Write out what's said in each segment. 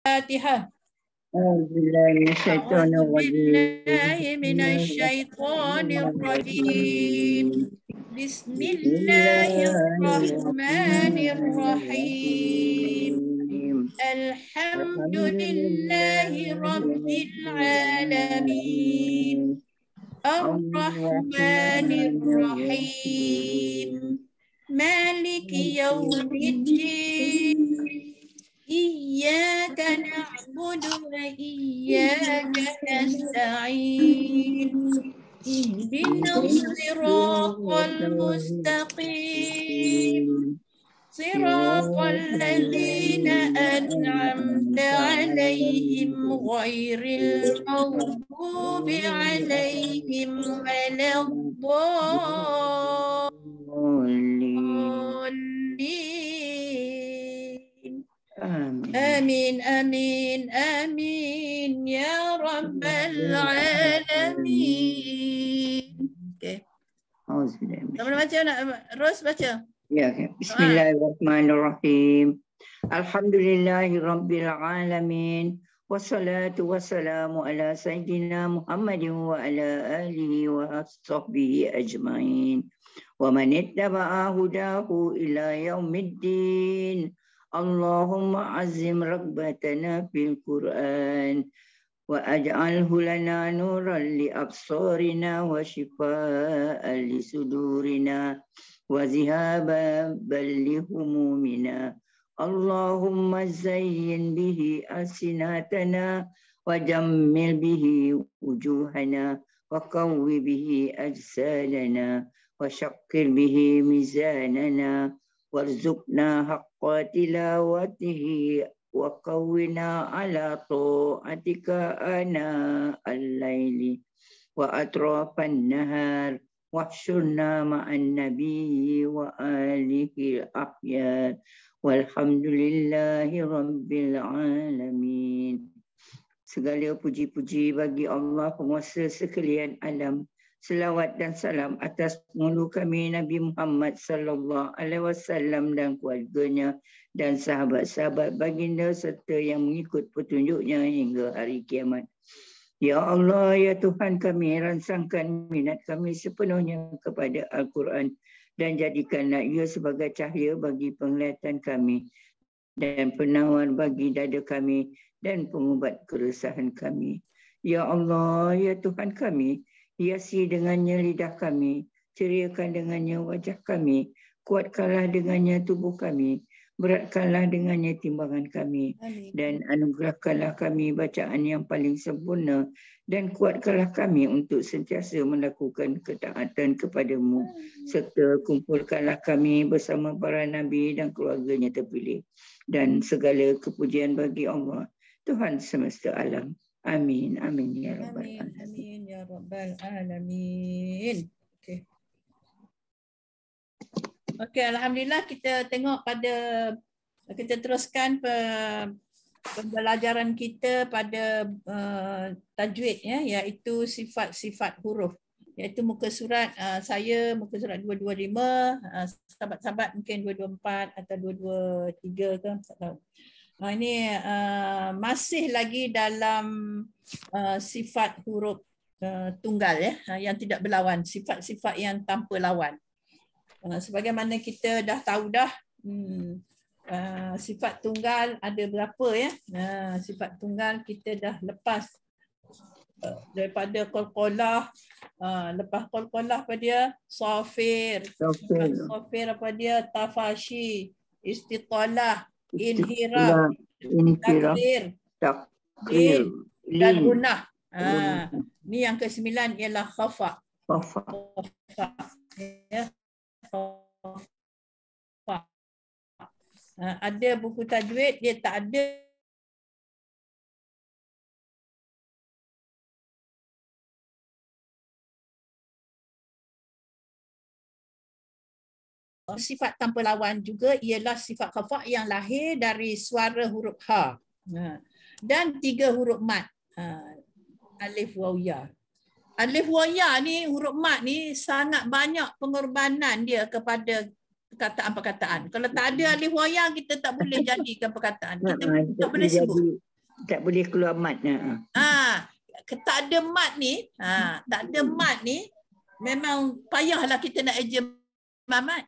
الفاتحة. أعوذ بالله من الشيطان الرجيم. بسم الله الرحمن الرحيم. الحمد لله رب العالمين الرحمن الرحيم مالك يوم الدين إياك نعبد وإياك نستعين اهدنا الصراط المستقيم صراط الذين أنعمت عليهم غير المغضوب عليهم ولا الضالين. آمين آمين آمين يا رب العالمين. Okay. Kamu baca nak? Ros baca. Ya, Bismillahirrahmanirrahim. Alhamdulillahirabbil alamin. Wassalatu wassalamu ala sayyidina Muhammadin wa ala alihi wa sahbihi ajmain. Wa man ittaba'a hudahu ila yaumiddin. Allahumma azim ragbatana fil Qur'an wa aj'alhu lana nuran li absarina wa shifaa'an li sudurina wa zihaban li humumina. Allahumma zayyin bihi alsinatana wa jammil bihi wujuhana wa qawwi bihi ajsadana wa syaqqir bihi mizanana warzuqna haqqa tilawatihi wa qawwina ala ta'atika ana al-laili wa atrafan nahar wahsyurna ma'an nabiyyi wa alihi al-ahyar walhamdulillahi rabbil alamin. Segala puji-puji bagi Allah penguasa sekalian alam. Selawat dan salam atas penghulu kami Nabi Muhammad sallallahu alaihi wasallam dan keluarganya dan sahabat-sahabat baginda serta yang mengikut petunjuknya hingga hari kiamat. Ya Allah, ya Tuhan kami, rangsangkan minat kami sepenuhnya kepada Al-Quran dan jadikanlah ia sebagai cahaya bagi penglihatan kami dan penawar bagi dada kami dan pengubat keresahan kami. Ya Allah, ya Tuhan kami, hiasi dengannya lidah kami, ceriakan dengannya wajah kami, kuatkanlah dengannya tubuh kami, beratkanlah dengannya timbangan kami. Amin. Dan anugerahkanlah kami bacaan yang paling sempurna dan kuatkanlah kami untuk sentiasa melakukan ketaatan kepadamu. Serta kumpulkanlah kami bersama para nabi dan keluarganya terpilih. Dan segala kepujian bagi Allah, Tuhan semesta alam. Amin. Amin ya rabbal alamin. Amin ya rabbal alamin. Okey. Okey, alhamdulillah kita tengok kita teruskan pembelajaran kita pada tajwid ya, iaitu sifat-sifat huruf. Iaitu muka surat saya muka surat 225, sahabat-sahabat mungkin 224 atau 223 ke, tak tahu. Ini masih lagi dalam sifat huruf tunggal ya, yang tidak berlawan, sifat-sifat yang tanpa lawan. Sebagaimana kita dah tahu dah, sifat tunggal ada berapa ya? Sifat tunggal kita dah lepas daripada qalqalah, lepas qalqalah apa dia? Safir. Safir apa dia? Tafashi, istitalah, inhiraf, takdir, dan gunah. Ni yang ke-9 ialah khafa. Ya. Ada buku tajwid dia tak ada sifat tanpa lawan juga ialah sifat khafa yang lahir dari suara huruf ha. Dan 3 huruf mat. Alif waw ya. Alif waw ya ni huruf mat ni sangat banyak pengorbanan dia kepada perkataan-perkataan. Kalau tak ada alif waw ya kita tak boleh jadikan perkataan. Kita tak boleh sebut. Tak boleh keluar mat. Tak ada mat ni, tak ada mat ni memang payahlah kita nak eja mat.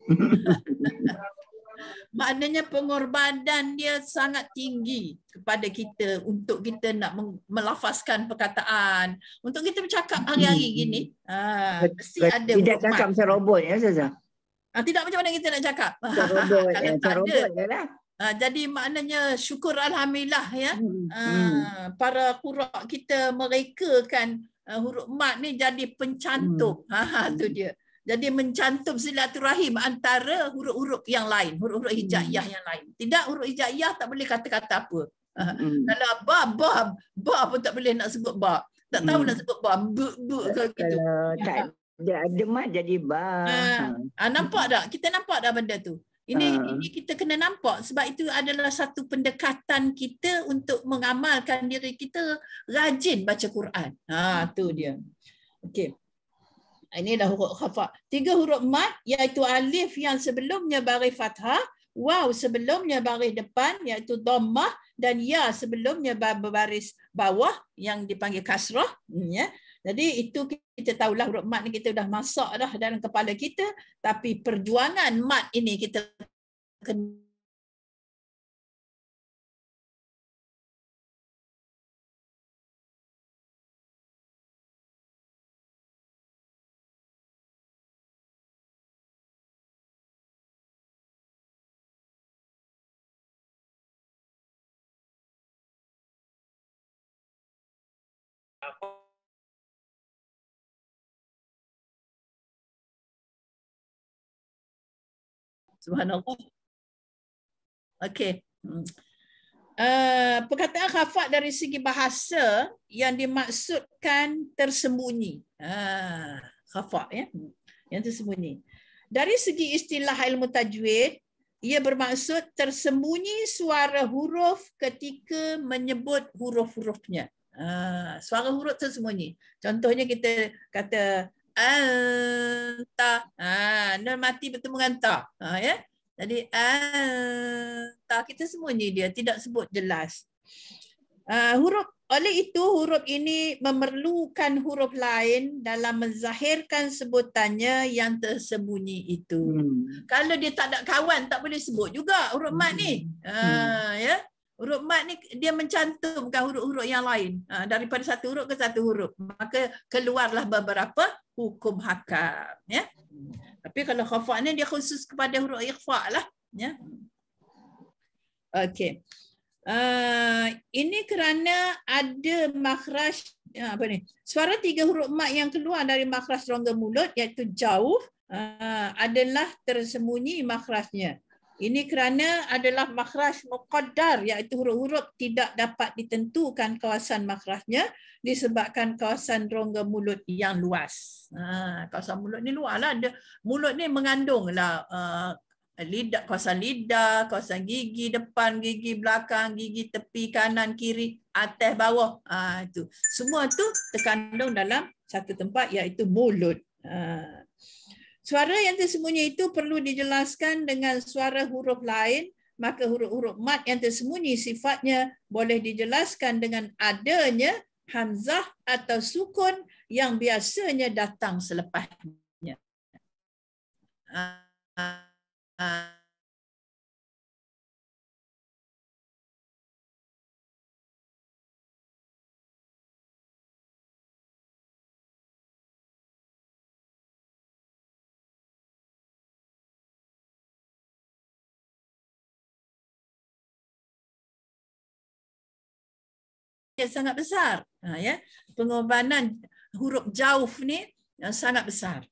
Maknanya pengorbanan dia sangat tinggi kepada kita untuk kita nak melafazkan perkataan, untuk kita bercakap hari-hari gini. Mesti ada tidak cakap macam robot ya Ustazah. Tidak macam mana kita nak cakap. Robot, kalau tak ada. Robot lah. Jadi maknanya syukur alhamdulillah ya. Para qura kita merekakan huruf mat ni jadi pencantum. Tu dia. Jadi mencantum silaturahim antara huruf-huruf yang lain, huruf-huruf hijaiyah yang lain. Tidak, huruf hijaiyah tak boleh kata-kata apa. Kalau ba pun tak boleh nak sebut ba. Tak tahu nak sebut ba, bu ke gitu. Tak ada mat jadi ba. Nampak tak? Kita nampak dah benda tu. Ini kita kena nampak sebab itu adalah satu pendekatan kita untuk mengamalkan diri kita rajin baca Quran. Tu dia. Okey. Ini dah huruf khafa. 3 huruf mat iaitu alif yang sebelumnya baris fathah, waw sebelumnya baris depan iaitu dhammah dan ya sebelumnya baris bawah yang dipanggil kasrah. Ya. Jadi itu kita tahulah huruf mat ni kita dah masak dah dalam kepala kita, tapi perjuangan mat ini kita kena Subhanallah. Okey. Perkataan khafat dari segi bahasa yang dimaksudkan tersembunyi. Khafat ya. Yang tersembunyi. Dari segi istilah ilmu tajwid, ia bermaksud tersembunyi suara huruf ketika menyebut huruf-hurufnya. Suara huruf tersembunyi. Contohnya kita kata anta, nun mati bertemu dengan ta, ya. Jadi anta kita sembunyi dia, tidak sebut jelas. Oleh itu huruf ini memerlukan huruf lain dalam menzahirkan sebutannya yang tersembunyi itu. Kalau dia tak ada kawan tak boleh sebut juga huruf mat ni. Ya. Huruf mat ni dia mencantumkan huruf-huruf yang lain daripada satu huruf ke satu huruf. Maka keluarlah beberapa hukum hakam, ya. Tapi kalau khafa ni dia khusus kepada huruf ikhfa lah, ya. Okey. Ini kerana ada makhraj suara 3 huruf mat yang keluar dari makhraj rongga mulut iaitu jauh adalah tersembunyi makhrajnya. Ini kerana adalah makhraj muqaddar iaitu huruf-huruf tidak dapat ditentukan kawasan makhrajnya disebabkan kawasan rongga mulut yang luas. Kawasan mulut ni luas lah. Mulut ni mengandunglah lidah, kawasan lidah, kawasan gigi depan, gigi belakang, gigi tepi kanan kiri, atas bawah. Itu semua tu terkandung dalam satu tempat iaitu mulut. Suara yang tersembunyi itu perlu dijelaskan dengan suara huruf lain, maka huruf-huruf mat yang tersembunyi sifatnya boleh dijelaskan dengan adanya hamzah atau sukun yang biasanya datang selepasnya. Yang sangat besar, ya. Pengorbanan huruf jauf ni yang sangat besar.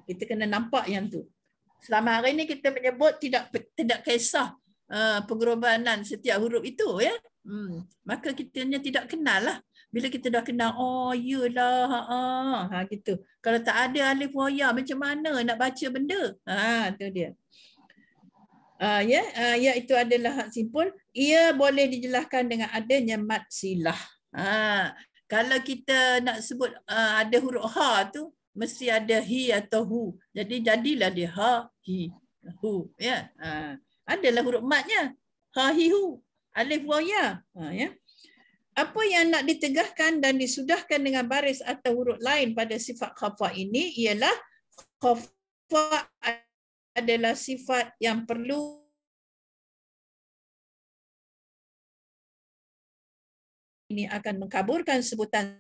Kita kena nampak yang tu. Selama hari ni kita menyebut tidak kisah pengorbanan setiap huruf itu, ya. Maka kitanya tidak kenal lah. Bila kita dah kenal, oh iyalah, gitu. Kalau tak ada alif wa ya, macam mana nak baca benda? Tu dia. Itu adalah hak simpul. Ia boleh dijelaskan dengan adanya mad silah. Kalau kita nak sebut ada huruf ha tu mesti ada hi atau hu. Jadi jadilah dia ha, hi, hu, ya. Adalah huruf madnya. Ha, hi, hu. Alif wa ya. Ya. apa yang nak ditegahkan dan disudahkan dengan baris atau huruf lain pada sifat khafa ini ialah khafa adalah sifat yang perlu ini akan mengkaburkan sebutan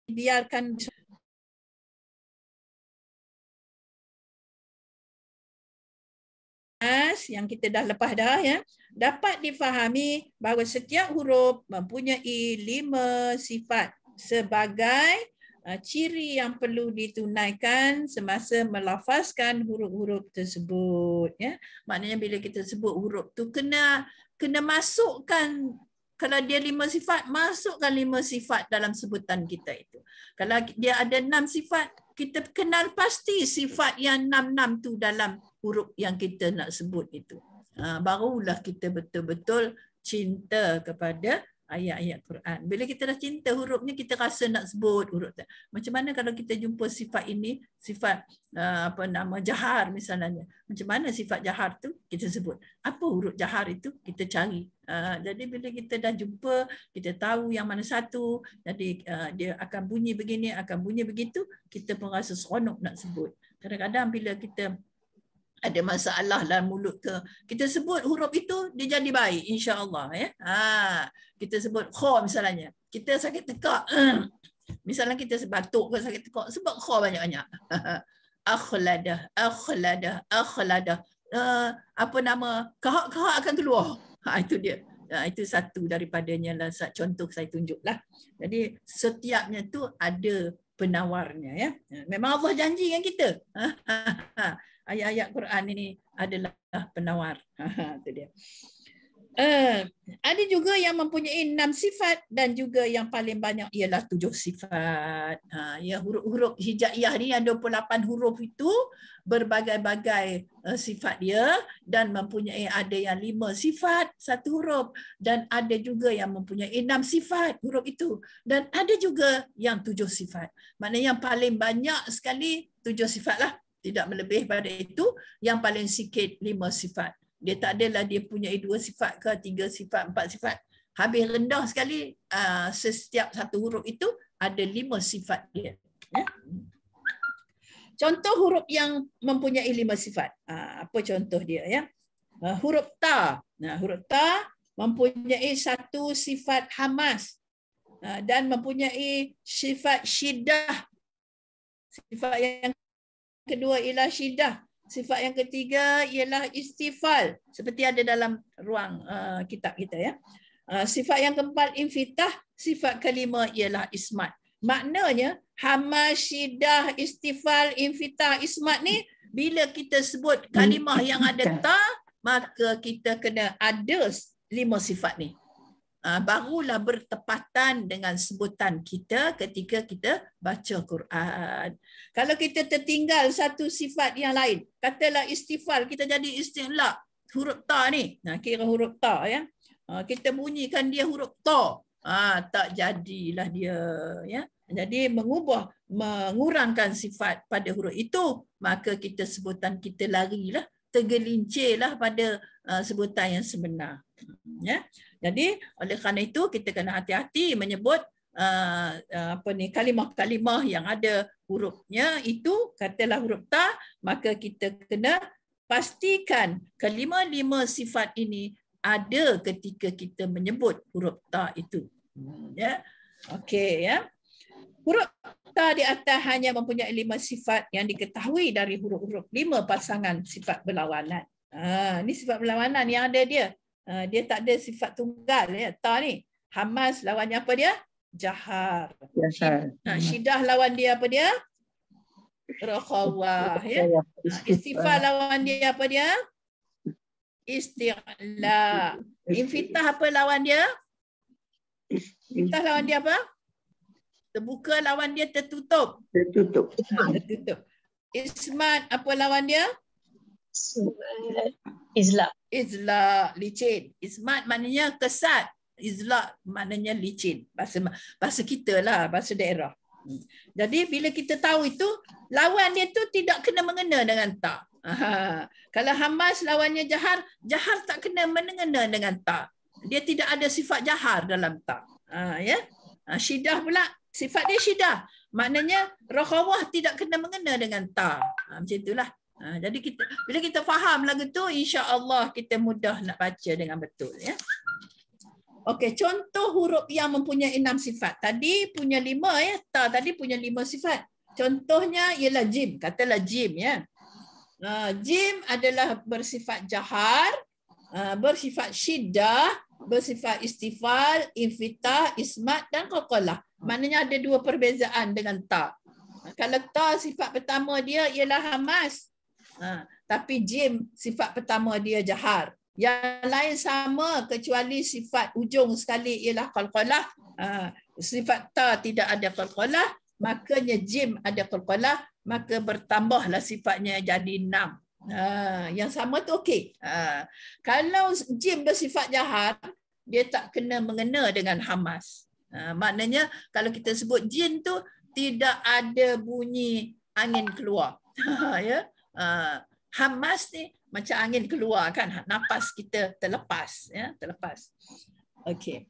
biarkan yang kita dah lepas dah ya, dapat difahami bahawa setiap huruf mempunyai 5 sifat sebagai ciri yang perlu ditunaikan semasa melafazkan huruf-huruf tersebut ya. Maknanya bila kita sebut huruf tu kena masukkan, kalau dia 5 sifat, masukkan 5 sifat dalam sebutan kita itu. Kalau dia ada 6 sifat, kita kenal pasti sifat yang 6 tu dalam huruf yang kita nak sebut itu. Barulah kita betul-betul cinta kepada ayat-ayat Quran. Bila kita dah cinta hurufnya, kita rasa nak sebut huruf tu. Macam mana kalau kita jumpa sifat ini, sifat jahar misalnya. Macam mana sifat jahar tu kita sebut? Apa huruf jahar itu? Kita cari. Jadi bila kita dah jumpa, kita tahu yang mana satu, jadi dia akan bunyi begini, akan bunyi begitu, kita pun rasa seronok nak sebut. Kadang-kadang bila kita ada masalah dalam mulut ke, kita sebut huruf itu, dia jadi baik insya-Allah ya. Kita sebut kha misalnya, kita sakit tekak, misalnya kita batuk ke sakit tekak, sebut kha banyak-banyak. Akhladah, akhladah, akhladah. Apa nama? Kahak-kahak akan keluar. Itu dia. Itu satu daripadanya lah, contoh saya tunjuklah. Jadi setiapnya tu ada penawarnya ya. Memang Allah janji dengan kita. Ayat-ayat Quran ini adalah penawar. Itu dia. Ada juga yang mempunyai 6 sifat dan juga yang paling banyak ialah 7 sifat. Ya, huruf-huruf hijaiyah ni yang 28 huruf itu berbagai-bagai sifat dia dan mempunyai ada yang 5 sifat satu huruf dan ada juga yang mempunyai 6 sifat huruf itu dan ada juga yang 7 sifat. Maknanya yang paling banyak sekali 7 sifat lah. Tidak melebih pada itu, yang paling sikit 5 sifat. Dia tak adalah dia punya 2 sifat ke, 3 sifat, 4 sifat. Habis rendah sekali, setiap satu huruf itu ada 5 sifat dia. Ya? Contoh huruf yang mempunyai 5 sifat. Apa contoh dia? Ya? Huruf ta. Huruf ta mempunyai satu sifat hamas dan mempunyai sifat syiddah. Sifat yang kedua ialah syiddah. Sifat yang ketiga ialah istifal, seperti ada dalam ruang kitab kita ya. Sifat yang keempat infitah, sifat kelima ialah ismat. Maknanya hamas, syiddah, istifal, infitah, ismat ni bila kita sebut kalimah yang ada ta, maka kita kena ada 5 sifat ni. Barulah bertepatan dengan sebutan kita ketika kita baca Quran. Kalau kita tertinggal satu sifat yang lain, katalah istifal, kita jadi isti'la, huruf ta ni. Kira huruf ta ya. Kita bunyikan dia huruf ta. Tak jadilah dia ya. Jadi mengurangkan sifat pada huruf itu, maka kita sebutan kita larilah, tergelincirlah pada sebutan yang sebenar. Ya. Jadi oleh kerana itu kita kena hati-hati menyebut kalimah-kalimah yang ada hurufnya itu, katalah huruf ta, maka kita kena pastikan kelima-lima sifat ini ada ketika kita menyebut huruf ta itu. Ya. Okey ya. Huruf ta di atas hanya mempunyai 5 sifat yang diketahui dari huruf-huruf 5 pasangan sifat berlawanan. Ini sifat berlawanan yang ada dia. Dia tak ada sifat tunggal ya. Ta ni hamas lawannya apa dia? Jahar. Syiddah lawan dia apa dia? Rakhawah ya. Istifal lawan dia apa dia? Isti'la. Infitah apa lawan dia? Infitah lawan dia apa? Terbuka lawan dia tertutup. Tertutup. Ismat apa lawan dia? Izla. Izla, licin. Ismat maknanya kesat. Izla maknanya licin. Bahasa kita lah, bahasa daerah. Jadi bila kita tahu itu, lawan dia tu tidak kena mengena dengan tak. Kalau hamas lawannya jahar, jahar tak kena mengena dengan ta. Dia tidak ada sifat jahar dalam ta. Ya. Syidah pula, sifat dia syidah. Maknanya rakhawah tidak kena mengena dengan ta. Macam itulah. Jadi bila kita faham lagu tu, insya-Allah kita mudah nak baca dengan betul, ya. Okey, contoh huruf yang mempunyai 6 sifat. Tadi punya 5, ya. Ta tadi punya 5 sifat. Contohnya ialah jim. Katalah jim, ya. Jim adalah bersifat jahar, bersifat syiddah, bersifat istifal, infitah, ismat dan qalqalah. Maknanya ada 2 perbezaan dengan ta. Kalau ta sifat pertama dia ialah hamas. Tapi jim sifat pertama dia jahar. Yang lain sama kecuali sifat ujung sekali ialah qalqalah. Sifat ta tidak ada qalqalah, makanya jim ada qalqalah, maka bertambahlah sifatnya jadi 6. Yang sama tu okey. Kalau jim bersifat jahar, dia tak kena mengena dengan hamas. Maknanya kalau kita sebut jin tu tidak ada bunyi angin keluar. Ya. Hamas ni macam angin keluar kan, napas kita terlepas, ya, terlepas. Okey.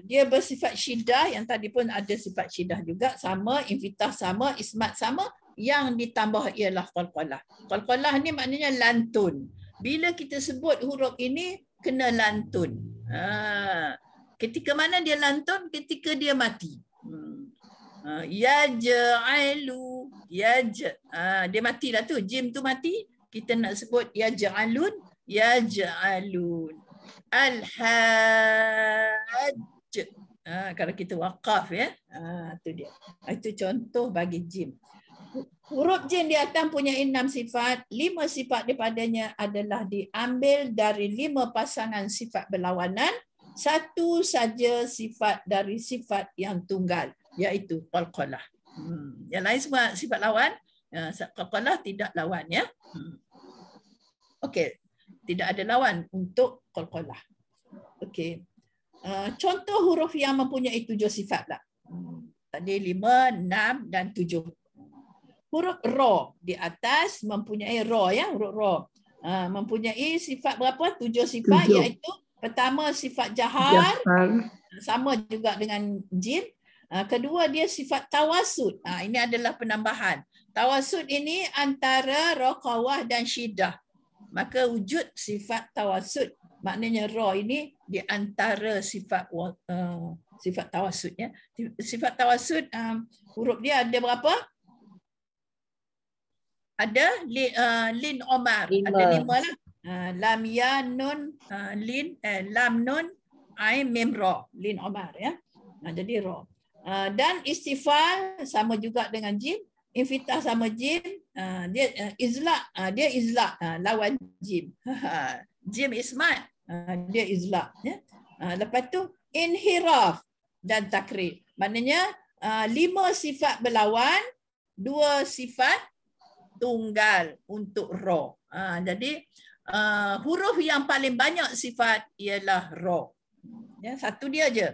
Dia bersifat syiddah, yang tadi pun ada sifat syiddah juga, sama, infitah sama, ismat sama, yang ditambah ialah qalqalah. Qalqalah ni maknanya lantun. Bila kita sebut huruf ini kena lantun. Ketika mana dia lantun? Ketika dia mati. Yaj'alu, dia matilah tu, jim tu mati, kita nak sebut yaj'alun, yaj'alun. Al-hajj, kalau kita waqaf, ya, tu dia. Itu contoh bagi jim. Huruf jim di atas punya 6 sifat. 5 sifat daripadanya adalah diambil dari 5 pasangan sifat berlawanan. 1 saja sifat dari sifat yang tunggal, iaitu qalqalah. Yang lain semua sifat lawan. Qalqalah tidak lawan, ya. Okey, tidak ada lawan untuk qalqalah. Okey. Contoh huruf yang mempunyai 7 sifat lah. Tadi 5, 6 dan 7. Huruf ra di atas mempunyai ra, ya, huruf ra. Mempunyai sifat berapa? 7 sifat, 7. Iaitu pertama sifat jahar. Sama juga dengan jim. Kedua dia sifat tawasud. Ini adalah penambahan. Tawasud ini antara raqawah dan syiddah. Maka wujud sifat tawasud. Maknanya ra ini di antara sifat sifat tawasud, ya. Sifat tawasud huruf dia ada berapa? Ada lin omar, ada 5 lah. Lam ya nun lin lam nun ain mim ra, lin omar, ya. Jadi ra. Dan istifal sama juga dengan jim, infitah sama jim, dia izlaq, dia izlaq lawan jim. Jim ismat, dia izlaq, ya. Lepas tu inhiraf dan takrir. Maknanya 5 sifat berlawan, 2 sifat tunggal untuk ra. Jadi huruf yang paling banyak sifat ialah ra. Ya, satu dia je.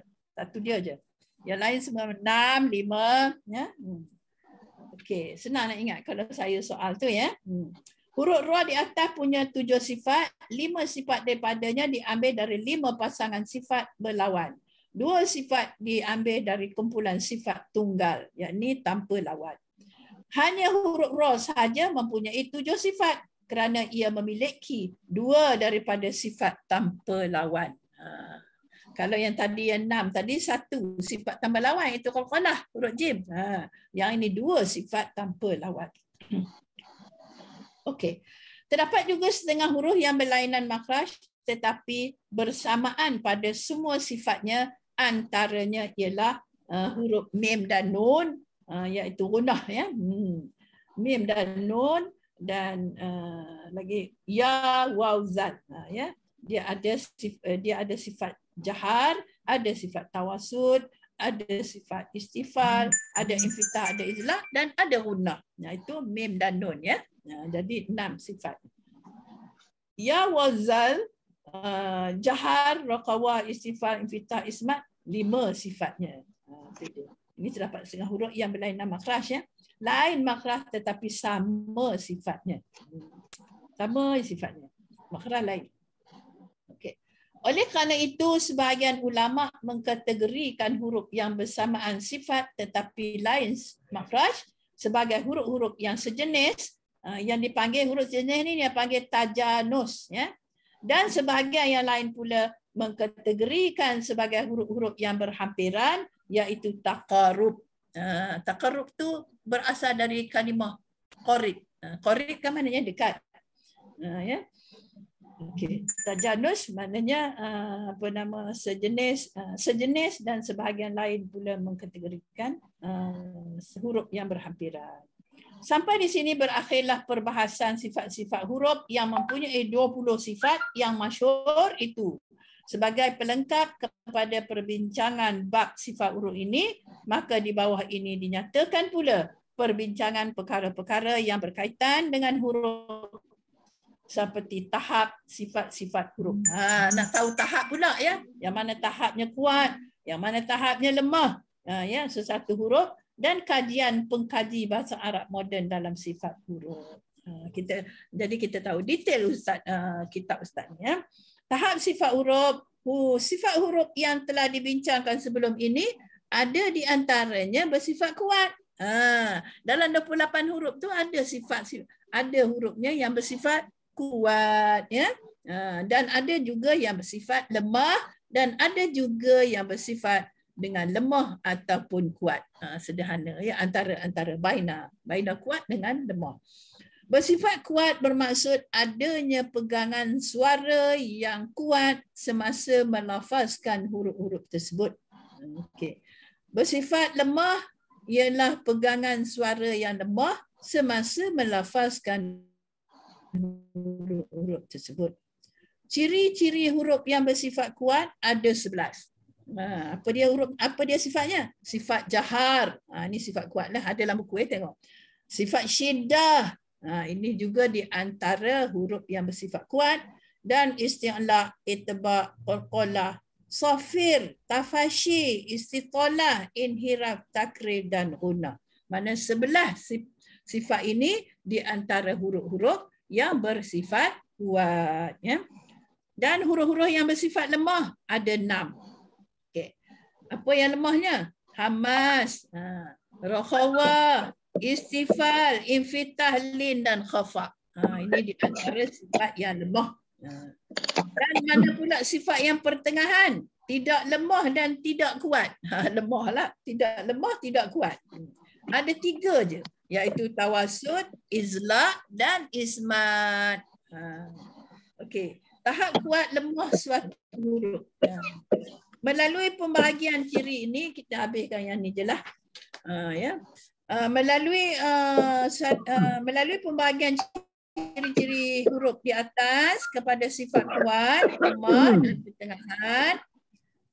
Yang lain semua 6, 5, ya. Okey, senang nak ingat kalau saya soal tu, ya. Huruf ra di atas punya 7 sifat, 5 sifat daripadanya diambil dari 5 pasangan sifat berlawan. 2 sifat diambil dari kumpulan sifat tunggal, yakni tanpa lawan. Hanya huruf ra saja mempunyai 7 sifat kerana ia memiliki 2 daripada sifat tanpa lawan. Kalau yang tadi yang 6 tadi 1 sifat tanpa lawan, itu qalqalah, huruf jim. Yang ini 2 sifat tanpa lawan. Okey. Terdapat juga setengah huruf yang berlainan makhraj tetapi bersamaan pada semua sifatnya, antaranya ialah huruf mim dan nun, iaitu gunnah, ya. Mim dan nun dan lagi ya, waw, zat, ya. Dia ada sifat jahar, ada sifat tawasud, ada sifat istifal, ada infitah, ada izlaq dan ada gunnah. Itu mim dan nun, ya. Jadi 6 sifat. Ya, wazal, jahar, raqawah, istifal, infitah, ismat, 5 sifatnya. Ini terdapat setengah huruf yang berlainan makhraj ya. Lain makhraj tetapi sama sifatnya. Sama sifatnya. Makhraj lain. Okey. Oleh kerana itu sebahagian ulama mengkategorikan huruf yang bersamaan sifat tetapi lain makhraj sebagai huruf-huruf yang sejenis, yang dipanggil huruf sejenis ini dia panggil tajanus ya. Dan sebahagian yang lain pula mengkategorikan sebagai huruf-huruf yang berhampiran iaitu taqarrub. Taqarrub tu berasal dari kalimah qarib. Qarib kan maknanya dekat. Ya. Okey. Tajanus maknanya sejenis dan sebahagian lain pula mengkategorikan huruf yang berhampiran. Sampai di sini berakhirlah perbahasan sifat-sifat huruf yang mempunyai 20 sifat yang masyhur itu. Sebagai pelengkap kepada perbincangan bab sifat huruf ini, maka di bawah ini dinyatakan pula perbincangan perkara-perkara yang berkaitan dengan huruf seperti tahap sifat-sifat huruf. Nak tahu tahap pula ya, yang mana tahapnya kuat, yang mana tahapnya lemah, ya, sesuatu huruf dan kajian pengkaji bahasa Arab moden dalam sifat huruf. Jadi kita tahu detail Ustaz, kitab Ustaz ni ya. Tahap sifat huruf, sifat huruf yang telah dibincangkan sebelum ini ada di antaranya bersifat kuat. Dalam 28 huruf tu ada hurufnya yang bersifat kuat ya. Dan ada juga yang bersifat lemah dan ada juga yang bersifat dengan lemah ataupun kuat. Sederhana ya, antara baina kuat dengan lemah. Bersifat kuat bermaksud adanya pegangan suara yang kuat semasa melafazkan huruf-huruf tersebut. Okey. Bersifat lemah ialah pegangan suara yang lemah semasa melafazkan huruf tersebut. Ciri-ciri huruf yang bersifat kuat ada 11. Apa dia sifatnya? Sifat jahar. Ini sifat kuat lah. Ada dalam buku tengok. Sifat syiddah. Ini juga di antara huruf yang bersifat kuat. Dan isti'la, itba', qalqalah, safir, tafashi, istitolah, inhiraf, takrir dan guna. Mana 11 sifat ini di antara huruf-huruf yang bersifat kuat. Ya. Dan huruf-huruf yang bersifat lemah ada 6. Okay. Apa yang lemahnya? Hamas, rokhawah, istifal, infitah, lin dan khafa. Ini di antara sifat yang lemah. Dan mana pula sifat yang pertengahan? Tidak lemah dan tidak kuat. Lemah lah. Tidak lemah, tidak kuat. Ada 3 je. Iaitu tawasud, izla' dan ismat. Okey. Tahap kuat lemah suatu huruf. Melalui pembahagian ciri ini, kita habiskan yang ni je lah. Ya. Melalui pembahagian ciri-ciri huruf di atas kepada sifat kuat, lemah dan pertengahan,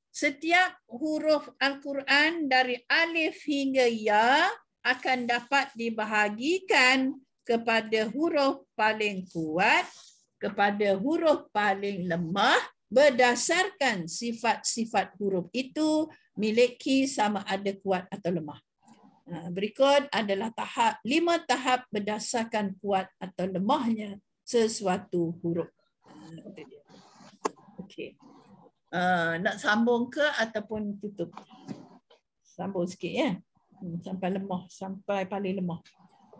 setiap huruf Al-Quran dari alif hingga ya akan dapat dibahagikan kepada huruf paling kuat, kepada huruf paling lemah berdasarkan sifat-sifat huruf itu miliki sama ada kuat atau lemah. Berikut adalah 5 tahap berdasarkan kuat atau lemahnya sesuatu huruf. Okey. Nak sambung ke ataupun tutup? Sambung sikit ya. Sampai lemah, sampai paling lemah.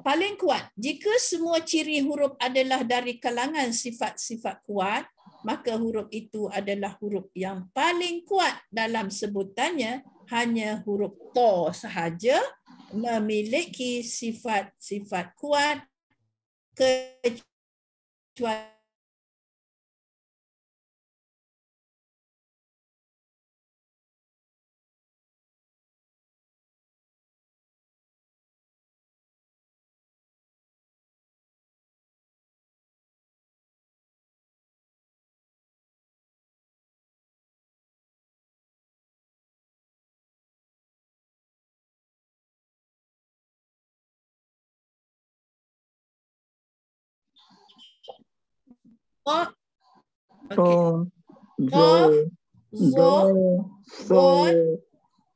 Paling kuat. Jika semua ciri huruf adalah dari kalangan sifat-sifat kuat, maka huruf itu adalah huruf yang paling kuat dalam sebutannya. Hanya huruf to sahaja memiliki sifat-sifat kuat kecuali Qaf, Zo, Zod,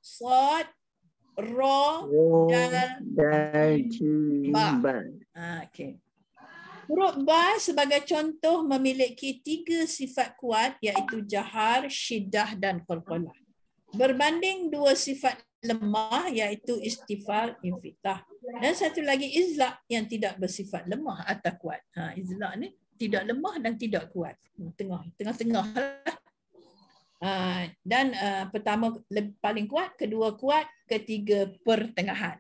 Sod, Ra, dal, ba. ba. Okey. Huruf ba sebagai contoh memiliki 3 sifat kuat iaitu jahar, syiddah dan qalqalah. Berbanding 2 sifat lemah iaitu istifal, infitah. Dan satu lagi izlaq yang tidak bersifat lemah atau kuat. Izlaq ni tidak lemah dan tidak kuat. Tengah-tengah lah. Dan pertama paling kuat, kedua kuat, ketiga pertengahan.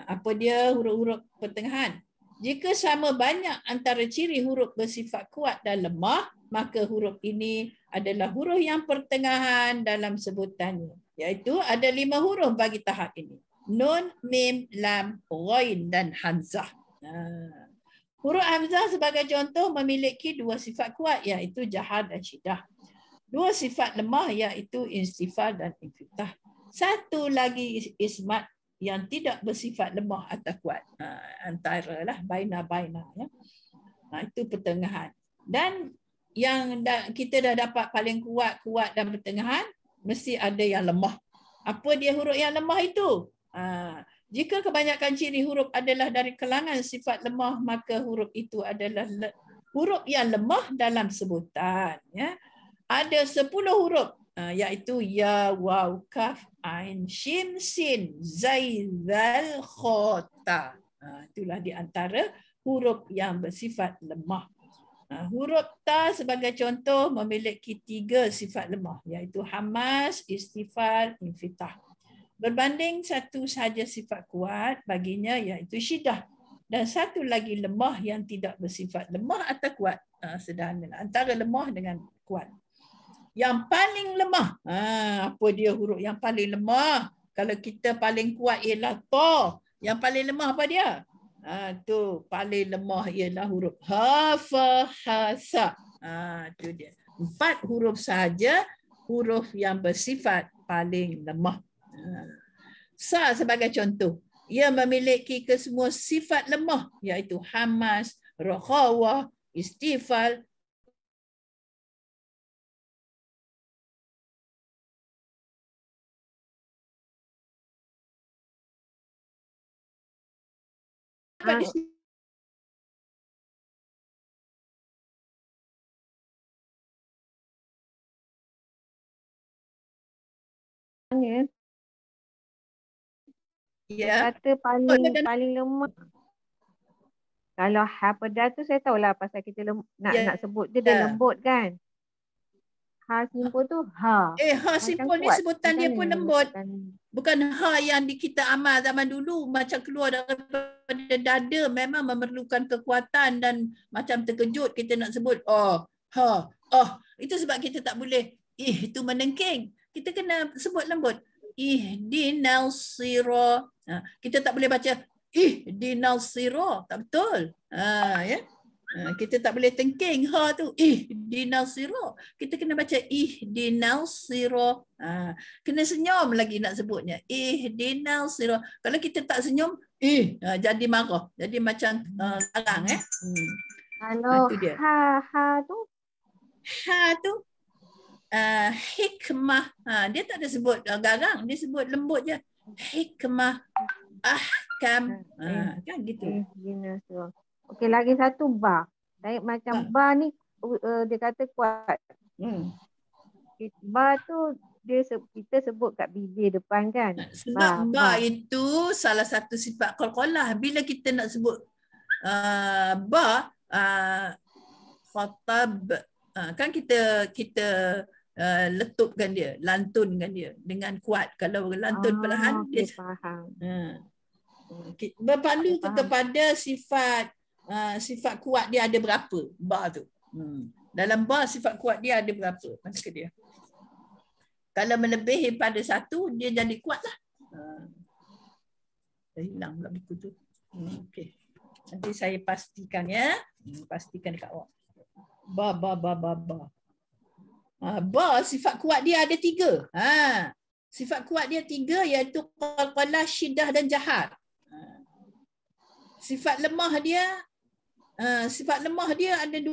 Apa dia huruf-huruf pertengahan? Jika sama banyak antara ciri huruf bersifat kuat dan lemah, maka huruf ini adalah huruf yang pertengahan dalam sebutannya. Iaitu ada 5 huruf bagi tahap ini. Nun, mim, lam, ghain dan hamzah. Huruf hamzah sebagai contoh memiliki 2 sifat kuat iaitu jahar dan syiddah. 2 sifat lemah iaitu istifal dan infitah. Satu lagi ismat yang tidak bersifat lemah atau kuat. Antara lah baina-baina. Ya. Itu pertengahan. Dan yang kita dah dapat paling kuat dan pertengahan, mesti ada yang lemah. Apa dia huruf yang lemah itu? Jika kebanyakan ciri huruf adalah dari kalangan sifat lemah, maka huruf itu adalah huruf yang lemah dalam sebutan. Ya. Ada 10 huruf. Iaitu ya, waw, kaf, ain, shin, sin, zai, zal, kha, ta. Itulah di antara huruf yang bersifat lemah. Huruf ta sebagai contoh memiliki 3 sifat lemah iaitu hamas, istifal, infitah. Berbanding satu sahaja sifat kuat baginya iaitu syiddah. Dan satu lagi lemah yang tidak bersifat lemah atau kuat. Sederhana antara lemah dengan kuat. Yang paling lemah. Apa dia huruf yang paling lemah? Kalau kita paling kuat ialah ta. Yang paling lemah apa dia? Tu paling lemah ialah huruf ha, fa, ha, sa. Tu dia. 4 huruf sahaja huruf yang bersifat paling lemah. Sa sebagai contoh. Ia memiliki kesemua sifat lemah iaitu hamas, rakhawah, istifal, Ya. Kata paling lemah. Kalau ha pedas tu saya tahulah pasal kita nak sebut dia dah lembut kan. Ha simpul tu ha. Ha simpul ni sebutan dia pun lembut. Bukan ha yang kita amal zaman dulu macam keluar daripada dada, memang memerlukan kekuatan dan macam terkejut kita nak sebut itu sebab kita tak boleh itu menengking. Kita kena sebut lembut. Ihdinas sira. Kita tak boleh baca ihdinas sira, tak betul. Ya. Kita tak boleh tengking ha tu ihdinas sira. Kita kena baca ihdinas sira. Kena senyum lagi nak sebutnya. Ihdinas sira. Kalau kita tak senyum jadi marah. Jadi macam garang Kalau ha tu hikmah. Dia tak ada sebut garang, dia sebut lembut je. Hikmah, ahkam. Kan gitu. Okey, lagi satu ba. Baik macam ba ni dia kata kuat. Ba tu kita sebut kat bibir depan kan. Sebab ba itu salah satu sifat qalqalah. Bila kita nak sebut ba, khatab, kan kita letupkan dia, lantunkan dia dengan kuat. Kalau lantun perlahan dia faham. Berpandu kepada sifat kuat dia ada berapa ba tu. Dalam ba sifat kuat dia ada berapa maka dia. Kalau melebihi pada 1 dia jadi kuat lah. Dah hilang pula buku tu. Okey. Nanti saya pastikan ya. Pastikan dekat awak. Ba. Ba sifat kuat dia ada 3. Sifat kuat dia 3 iaitu qalqalah, syiddah dan jahar. Sifat lemah dia ada 2.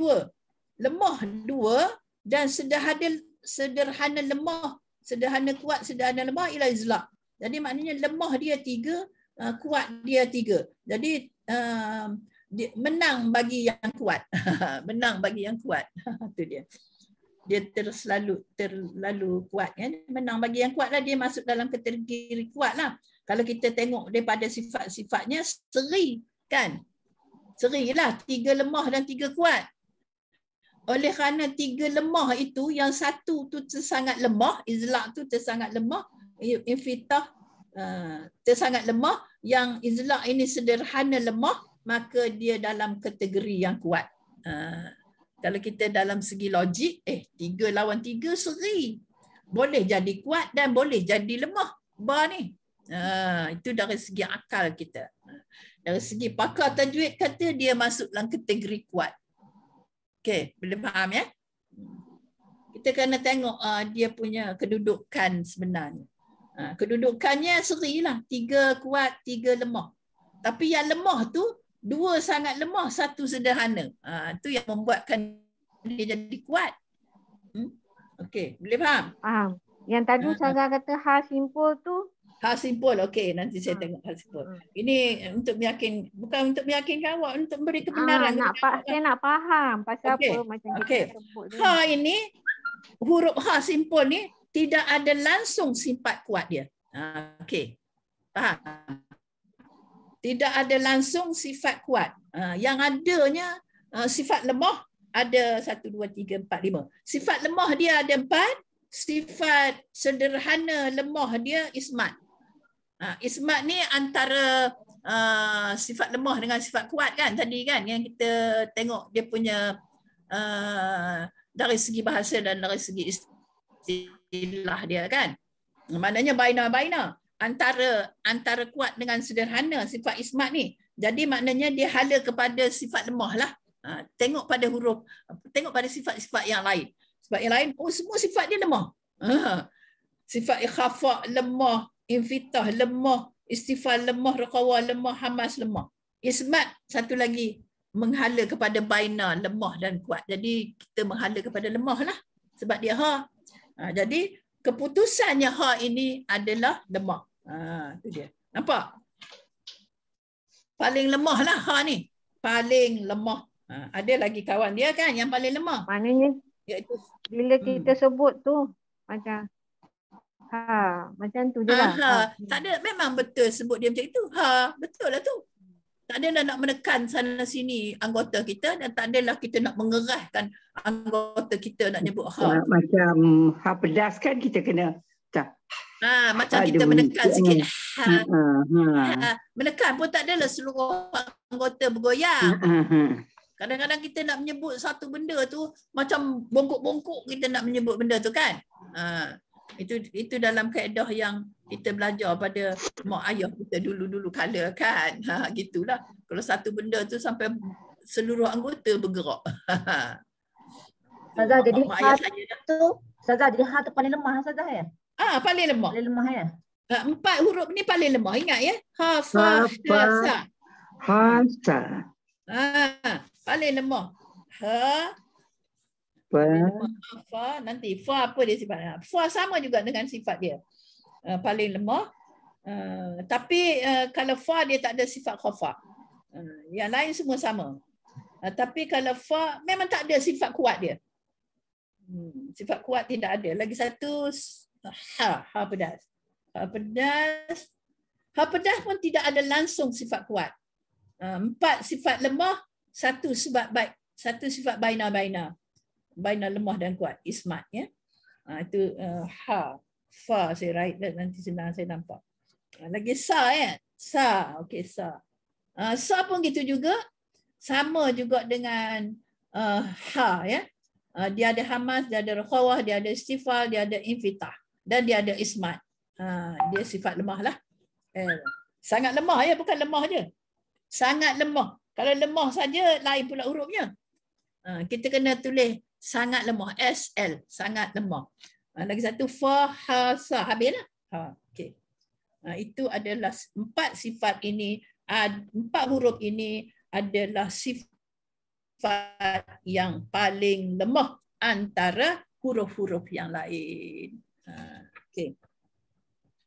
Lemah 2 dan sederhana lemah, sederhana kuat, sederhana lemah ialah izlaq. Jadi maknanya lemah dia 3, kuat dia 3. Jadi dia menang bagi yang kuat. Menang bagi yang kuat. Itu dia. Dia terlalu kuat kan. Menang bagi yang kuat lah, dia masuk dalam kategori kuat lah. Kalau kita tengok daripada sifat-sifatnya seri kan. Seri lah, 3 lemah dan 3 kuat. Oleh kerana 3 lemah itu, yang satu tu tersangat lemah, izlaq tu tersangat lemah, infitah tersangat lemah, yang izlaq ini sederhana lemah, maka dia dalam kategori yang kuat. Kalau kita dalam segi logik, 3 lawan 3 seri. Boleh jadi kuat dan boleh jadi lemah. Bar ni. Itu dari segi akal kita. Dari segi pakar tajwid kata dia masuk dalam kategori kuat. Okey, boleh faham ya? Kita kena tengok dia punya kedudukan sebenarnya. Kedudukannya seri lah. 3 kuat, 3 lemah. Tapi yang lemah tu, 2 sangat lemah, 1 sederhana. Itu yang membuatkan dia jadi kuat. Okey, boleh faham? Faham. Yang tadi Ustazah kata hal simpul tu. Hal simpul, okey. Nanti saya tengok hal simpul. Ini untuk meyakin, bukan untuk meyakinkan awak, untuk memberi kebenaran. Saya nak faham pasal apa macam kita sebut ni. Ha ini, huruf ha simpul ni tidak ada langsung sifat kuat dia. Okey. Faham? Tidak ada langsung sifat kuat. Yang adanya sifat lemah ada 1, 2, 3, 4, 5. Sifat lemah dia ada 4. Sifat sederhana lemah dia ismat. Ismat ni antara sifat lemah dengan sifat kuat kan tadi kan, yang kita tengok dia punya dari segi bahasa dan dari segi istilah dia kan. Maknanya baina-baina antara kuat dengan sederhana sifat ismat ni. Jadi maknanya dia hala kepada sifat lemah lah. Tengok pada huruf, tengok pada sifat-sifat yang lain. Sifat yang lain, semua sifat dia lemah. Sifat ikhafa lemah, infitah lemah, istifal lemah, raqawah lemah, hamas lemah. Ismat satu lagi menghala kepada baina, lemah dan kuat. Jadi kita menghala kepada lemah lah sebab dia ha. Jadi keputusannya ha ini adalah lemah. Itu dia. Nampak? Paling lemah lah ha ni. Paling lemah. Ada lagi kawan dia kan yang paling lemah. Maknanya iaitu bila kita sebut tu macam macam tu je lah. Tak ada, memang betul sebut dia macam itu. Betul lah tu. Tak adalah nak menekan sana sini anggota kita dan tak adalah kita nak mengeraskan anggota kita nak nyebut Macam pedas kan kita kena macam kita menekan sikit. Menekan pun tak adalah seluruh anggota bergoyang. Kadang-kadang kita nak menyebut satu benda tu macam bongkok-bongkok kita nak menyebut benda tu kan. Itu dalam kaedah yang kita belajar pada mak ayah kita dulu-dulu kala kan. Gitulah. Kalau satu benda tu sampai seluruh anggota bergerak. Ustazah, jadi Ustazah, jadi ha tu paling lemah Ustazah ya? Paling lemah. Paling lemah ya? 4 huruf ni paling lemah. Ingat ya? Ha, fa, sa. Paling lemah. Fa, nanti fa apa dia sifat? Fa sama juga dengan sifat dia. Paling lemah. Tapi kalau fa dia tak ada sifat khafa. Yang lain semua sama. Tapi kalau fa memang tak ada sifat kuat dia. Sifat kuat tidak ada. Lagi satu ha pedas. Ha pedas pun tidak ada langsung sifat kuat. 4 sifat lemah, 1 sifat baina-baina. Baina lemah dan kuat, ismat ya. Itu fa saya write nanti senang saya nampak. Lagi sa ya. Sa, okey sa. Sa pun gitu juga. Sama juga dengan ha ya. Dia ada hamas, dia ada raqawah, dia ada istifal, dia ada infitah dan dia ada ismat. Dia sifat lemah lah. Sangat lemah ya, bukan lemah je. Sangat lemah. Kalau lemah saja lain pula hurufnya. Kita kena tulis sangat lemah, SL, sangat lemah. Lagi satu fa, ha, sa, habislah. Okey. Itu adalah 4 sifat ini, 4 huruf ini adalah sifat yang paling lemah antara huruf-huruf yang lain. Okey.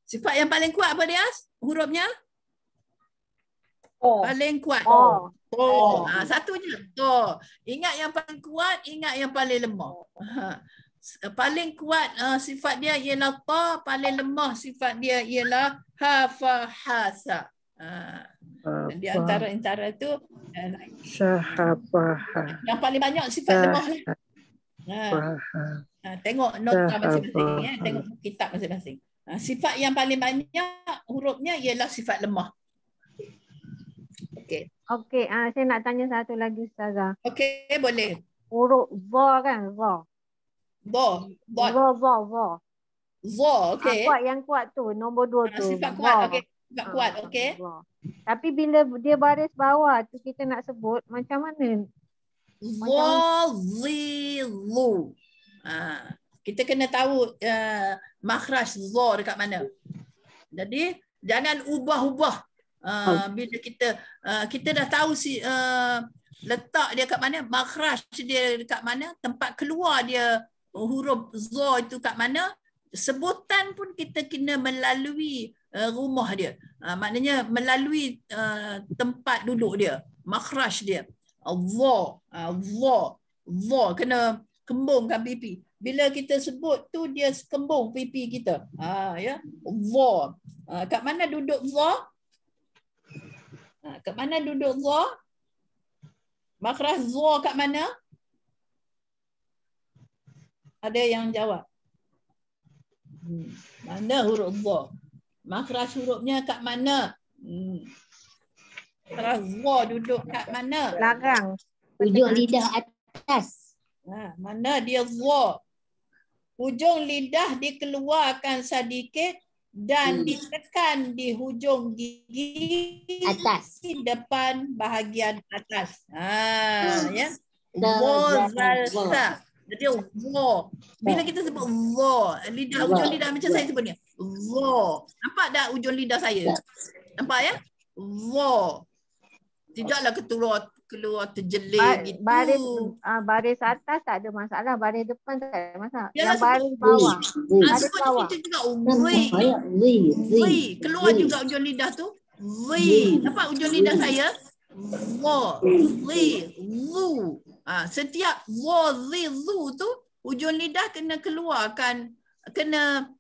Sifat yang paling kuat apa dia? Hurufnya? Paling kuat. Satu je. Ingat yang paling kuat, ingat yang paling lemah. Paling kuat sifat dia ialah ta, paling lemah sifat dia ialah ha, fa, ha, sa. Di antara tu yang paling banyak sifat lemah lah. Tengok nota masing-masing ya, tengok kitab masing-masing. Sifat yang paling banyak hurufnya ialah sifat lemah. Okey. Okey, saya nak tanya satu lagi Ustazah. Okey, boleh. Huruf za kan, za. Za, okey. Kuat yang kuat tu, nombor 2 tu. Sifat kuat, okey. Sifat kuat, okey. Tapi bila dia baris bawah tu kita nak sebut macam mana? Zilu. Kita kena tahu makhraj za dekat mana. Jadi jangan ubah-ubah. Bila kita dah tahu letak dia kat mana, makhraj dia dekat mana, tempat keluar dia huruf za itu kat mana, sebutan pun kita kena melalui rumah dia. Maknanya melalui tempat duduk dia, makhraj dia. Za kena kembungkan pipi. Bila kita sebut tu dia kembung pipi kita. Ya. Za. Kat mana duduk za? Kat mana duduk za? Makhraj za kat mana? Ada yang jawab? Mana huruf za? Makhraj hurufnya kat mana? Makhraj za duduk kat mana? Belakang. Ujung lidah atas. Mana dia za? Hujung lidah dikeluarkan sedikit dan ditekan di hujung gigi atas, depan bahagian atas. Ya. Za. Jadi za. Bila kita sebut za, lidah hujung lidah macam saya sebut ni. Za. Nampak tak hujung lidah saya? Nampak ya? Za. Tidaklah keluar terjeling gitu. Baris atas tak ada masalah, baris depan tak ada masalah. Yalah, yang baris bawah. Baris bawah. Kita juga zi. Keluar juga ujung lidah tu. Zi. Nampak ujung lidah saya? Za. Zi. Zu. Setiap za, zi, zu tu ujung lidah kena keluarkan, kena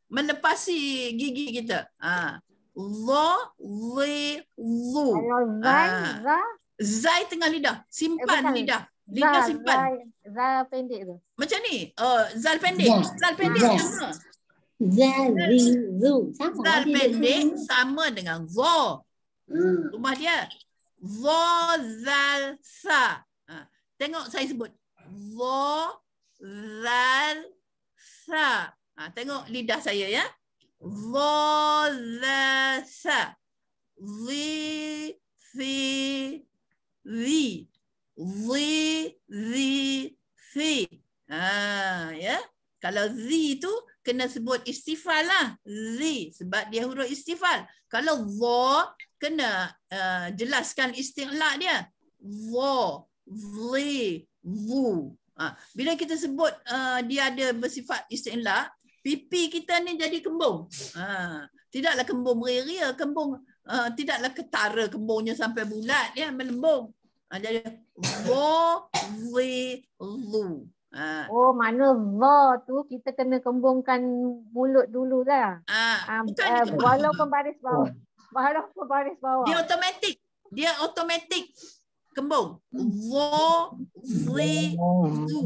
melepasi gigi kita. Za, zi, zu. Zai tengah lidah. Simpan lidah. Lidah simpan. Zal pendek tu. Macam ni. Zal pendek. Zal pendek sama. Zal, zi, zu. Zal pendek sama dengan za. Rumah dia. Za, zal, sa. Tengok saya sebut. Za, zal, sa. Tengok lidah saya ya. Za, za, sa. Zi, fi, zi. Zi, zi, fi. Ya. Kalau zi tu kena sebut istifal lah. Zi. Sebab dia huruf istifal. Kalau za kena jelaskan isti'la dia. Za, zi, zu. Bila kita sebut dia ada bersifat isti'la, pipi kita ni jadi kembung. Tidaklah kembung beria, kembung tidaklah ketara kembungnya sampai bulat ya, melembung. Jadi za, zi, zu. Mana za tu kita kena kembungkan mulut dulu lah. Walaupun baris bawah. Walaupun baris bawah. Dia automatik kembung. Za, zi, zu.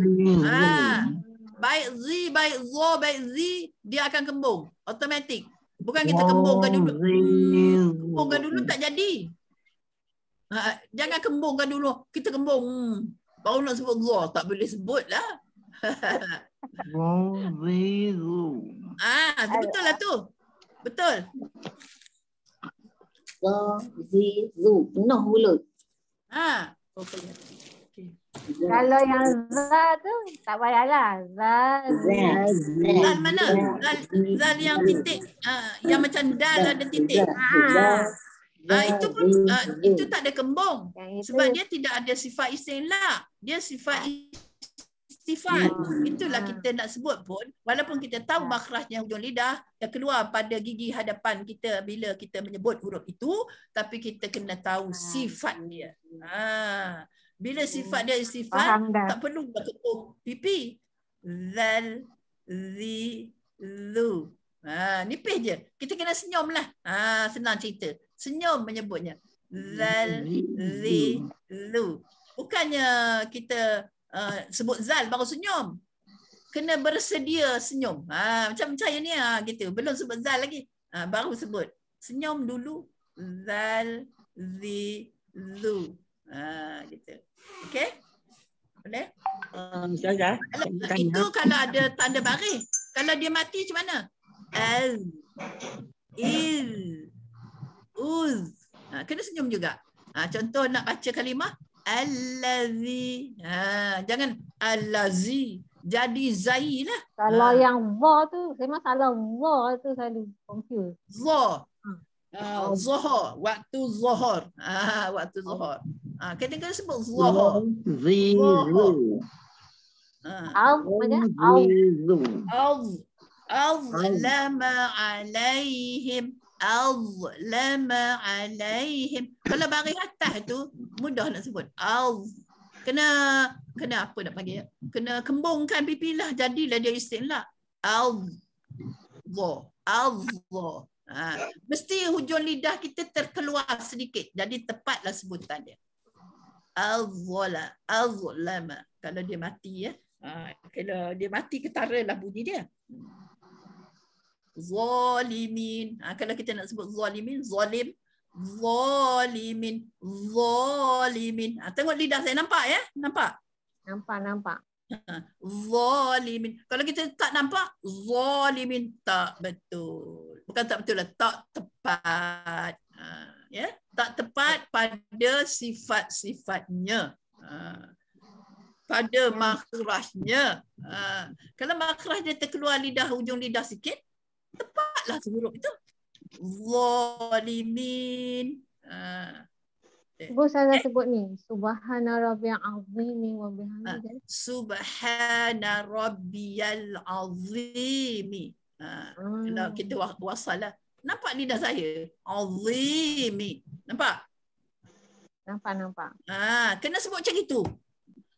Baik zi, baik za, baik zi, dia akan kembung. Automatik. Bukan kita kembungkan dulu. Kembungkan dulu tak jadi. Jangan kembungkan dulu. Kita kembung. Baru nak sebut za. Tak boleh sebut lah. Betul lah tu. Betul. Za, zi, zu. Penuh mulut. Kalau yang za tu tak payahlah. Zal mana? Zal yang titik. Yang macam dal ada titik. Itu pun itu tak ada kembung. Sebab dia tidak ada sifat istilah. Dia sifat sifat. Itulah kita nak sebut pun, walaupun kita tahu makhrajnya hujung lidah yang keluar pada gigi hadapan kita bila kita menyebut huruf itu, tapi kita kena tahu sifat dia. Bila sifat dia sifat, tak perlu ketuk pipi. Zal, zi, lu. Nipis je. Kita kena senyum lah. Senang cerita. Senyum menyebutnya. Zal, zi, lu. Bukannya kita sebut zal baru senyum. Kena bersedia senyum. Macam saya ni gitu. Belum sebut zal lagi. Baru sebut. Senyum dulu. Zal, zi, lu. Gitu. Okey? Boleh? Ustazah. Itu kalau ada tanda baris. Kalau dia mati macam mana? Al, il, uz. Kena senyum juga. Contoh nak baca kalimah allazi. Jangan allazi. Jadi zai lah. Kalau yang za tu, saya masalah za tu selalu confuse. Za. Zuhur. Waktu zuhur. Waktu zuhur. Kita kena sebut zuhur. Zizu. Azlama alaihim. Azlama alaihim. Kalau baris atas tu mudah nak sebut. Kena apa nak panggil? Kena kembungkan pipi lah. Jadilah dia istilah. Allah. Mesti hujung lidah kita terkeluar sedikit. Jadi tepatlah sebutan dia. Azlama. Kalau dia mati ya. Kalau dia mati ketaralah bunyi dia. Zalimin. Kalau kita nak sebut zalimin, zalim, zalimin, zalimin. Tengok lidah saya nampak ya? Nampak? Nampak. Zalimin. Kalau kita tak nampak, zalimin tak betul. Bukan tak betul lah, tak tepat. Ya, tak tepat pada sifat-sifatnya. Pada makhrajnya. Kalau makhrajnya terkeluar lidah, hujung lidah sikit, tepatlah huruf itu. Zalimin. Ibu saya sebut ni. Subhana rabbiyal azimi wa bihamdihi. Subhana rabbiyal azimi. Kalau kita wasal lah. Nampak lidah saya? Azimi. Nampak? Nampak. Kena sebut macam itu.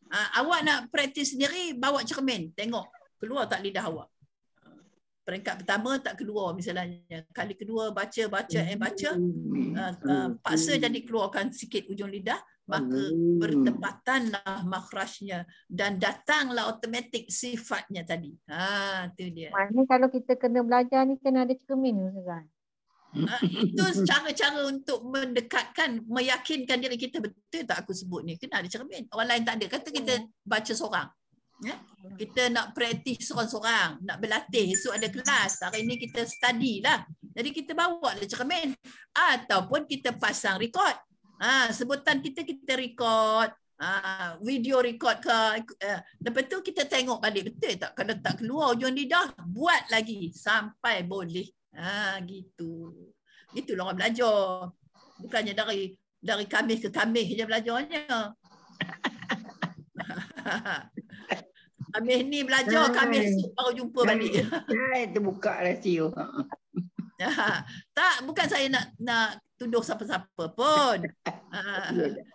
Awak nak praktis sendiri, bawa cermin. Tengok. Keluar tak lidah awak? Peringkat pertama tak keluar misalnya. Kali kedua baca. Paksa jadi keluarkan sikit ujung lidah. Maka bertepatanlah makhrajnya. Dan datanglah automatik sifatnya tadi. Itu dia. Maknanya kalau kita kena belajar ni kena ada cermin kan? Itu cara-cara untuk mendekatkan, meyakinkan diri kita. Betul tak aku sebut ni? Kena ada cermin. Orang lain tak ada. Kata kita baca seorang. Ya? Kita nak praktis seorang-seorang, nak berlatih, esok ada kelas, hari ni kita study lah. Jadi kita bawa lah cermin ataupun kita pasang record. Sebutan kita record, video record ke. Lepas tu kita tengok balik betul tak? Kalau tak keluar hujung lidah, buat lagi sampai boleh. Gitu. Itulah orang belajar. Bukannya dari Khamis ke Khamis je belajarnya. Khamis ni belajar, Khamis esok baru jumpa balik. Itu buka rasio. Tak, bukan saya nak tuduh siapa-siapa pun.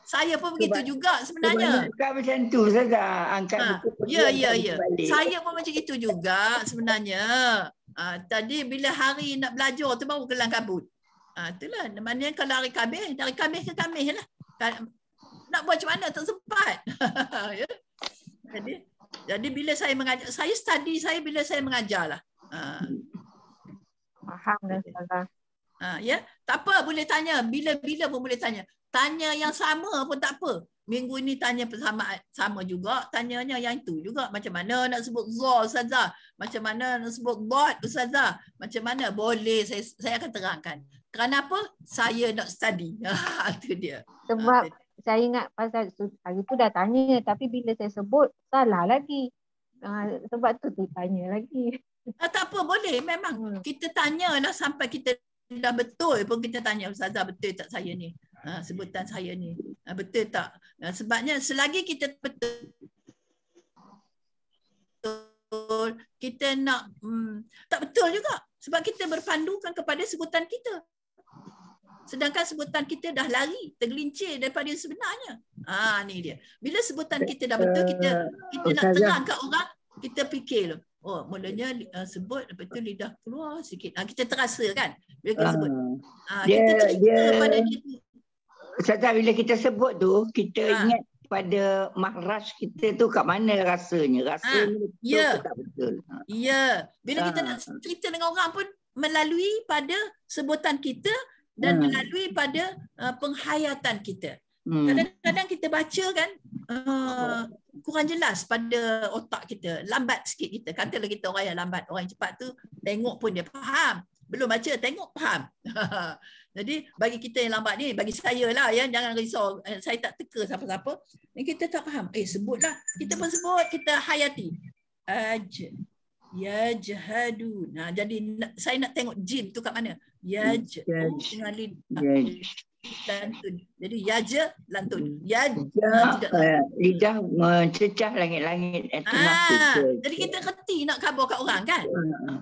Saya pun begitu juga sebenarnya. Bukan macam tu saja. Angkat buku. Ya. Saya pun macam itu juga sebenarnya. Tadi bila hari nak belajar tu baru kelang kabut. Itulah. Maknanya kalau hari Khamis, dari Khamis ke Khamis lah. Nak buat macam mana? Tak sempat. Ya? Jadi bila saya mengajar, saya study saya bila saya mengajar lah. Faham dah Ustazah. Ya, tak apa, boleh tanya. Bila-bila pun boleh tanya. Tanya yang sama pun tak apa. Minggu ini tanya sama juga, tanyanya yang itu juga. Macam mana nak sebut za Ustazah? Macam mana nak sebut dot Ustazah? Macam mana? Boleh, saya akan terangkan. Kenapa? Saya nak study. Itu dia. Sebab saya ingat pasal hari tu dah tanya, tapi bila saya sebut salah lagi. Sebab tu tanya lagi. Tak apa, boleh. Memang kita tanyalah sampai kita dah betul pun kita tanya, Ustazah betul tak saya ni? Sebutan saya ni. Betul tak? Sebabnya selagi kita betul kita nak tak betul juga sebab kita berpandukan kepada sebutan kita. Sedangkan sebutan kita dah lari, tergelincir daripada yang sebenarnya. Ni dia. Bila sebutan kita dah betul, kita nak terang kat orang, kita fikir loh. Oh, mulanya sebut, lepas tu lidah keluar sikit. Kita terasa kan? Bila kita sebut. Kita cerita pada dia tu. Ustazah, bila kita sebut tu, kita ingat pada makhraj kita tu kat mana rasanya. Rasanya betul ke tak betul. Ya. Bila kita nak cerita dengan orang pun melalui pada sebutan kita dan melalui pada penghayatan kita. Kadang-kadang kita baca kan kurang jelas pada otak kita, lambat sikit kita. Katalah kita orang yang lambat, orang yang cepat tu tengok pun dia faham. Belum baca, tengok faham. Jadi bagi kita yang lambat ni, bagi saya lah ya, jangan risau, saya tak teka siapa-siapa. Kita tak faham. Sebutlah. Kita pun sebut, kita hayati. Yajhadun. Jadi saya nak tengok jim tu kat mana? Dengan lantun. Jadi yaja lantun. Lidah mencecah langit-langit. Jadi kita reti nak khabar kat orang kan?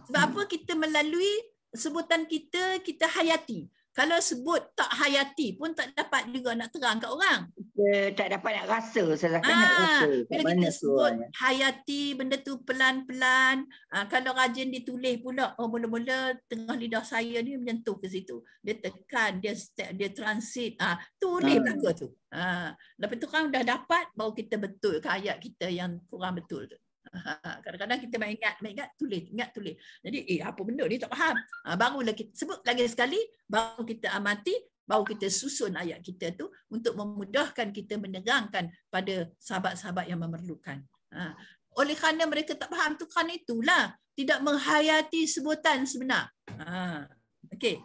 Sebab apa? Kita melalui sebutan kita, kita hayati. Kalau sebut tak hayati pun tak dapat juga nak terang kat orang. Kita tak dapat nak rasa. Nak rasa. Bila kita sebut hayati benda tu pelan-pelan. Kalau rajin ditulis pula, mula-mula tengah lidah saya ni menyentuh ke situ. Dia tekan, dia transit. Tulis belaka tu. Lepas tu kan dah dapat, baru kita betulkan ayat kita yang kurang betul tu. Kadang-kadang kita ingat tulis. Jadi apa benda ni tak faham. Barulah kita sebut lagi sekali, baru kita amati, baru kita susun ayat kita tu untuk memudahkan kita menerangkan pada sahabat-sahabat yang memerlukan. Oleh kerana mereka tak faham tu, kerana itulah tidak menghayati sebutan sebenar. Okey.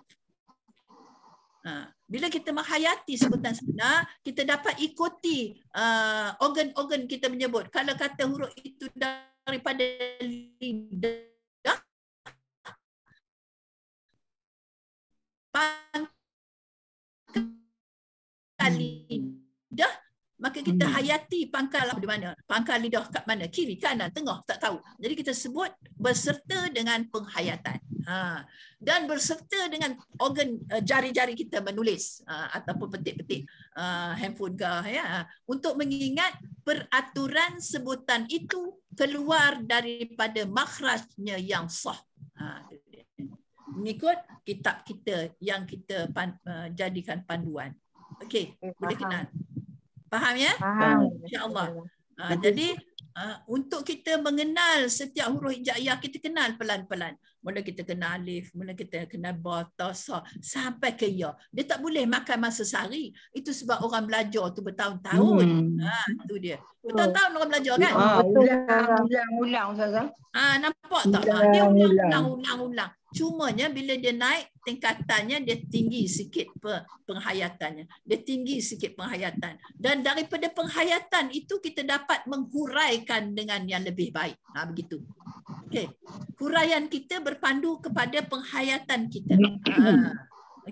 Bila kita menghayati sebutan sebenar, kita dapat ikuti organ-organ kita menyebut. Kalau kata huruf itu daripada lidah, pangkal lidah, maka kita hayati pangkal di mana? Pangkal lidah kat mana? Kiri, kanan, tengah, tak tahu. Jadi kita sebut berserta dengan penghayatan. Dan berserta dengan organ jari-jari kita menulis ataupun petik-petik handphone ya, untuk mengingat peraturan sebutan itu keluar daripada makhrajnya yang sah. Mengikut kitab kita yang kita jadikan panduan. Okey, boleh kenal. Faham ya? Faham. InsyaAllah. Jadi untuk kita mengenal setiap huruf hijaiyah, kita kenal pelan-pelan. Mula kita kenal alif, mula kita kenal ba, ta, sa, sampai ke ya. Dia tak boleh makan masa sehari. Itu sebab orang belajar tu bertahun-tahun. Itu dia. Bertahun-tahun orang belajar kan? Ulang-ulang Ustazah. Nampak tak? Dia ulang-ulang. Cumanya bila dia naik tingkatannya, dia tinggi sikit penghayatannya. Dia tinggi sikit penghayatan. Dan daripada penghayatan itu kita dapat menghuraikan dengan yang lebih baik. Begitu. Okey. Huraian kita berpandu kepada penghayatan kita.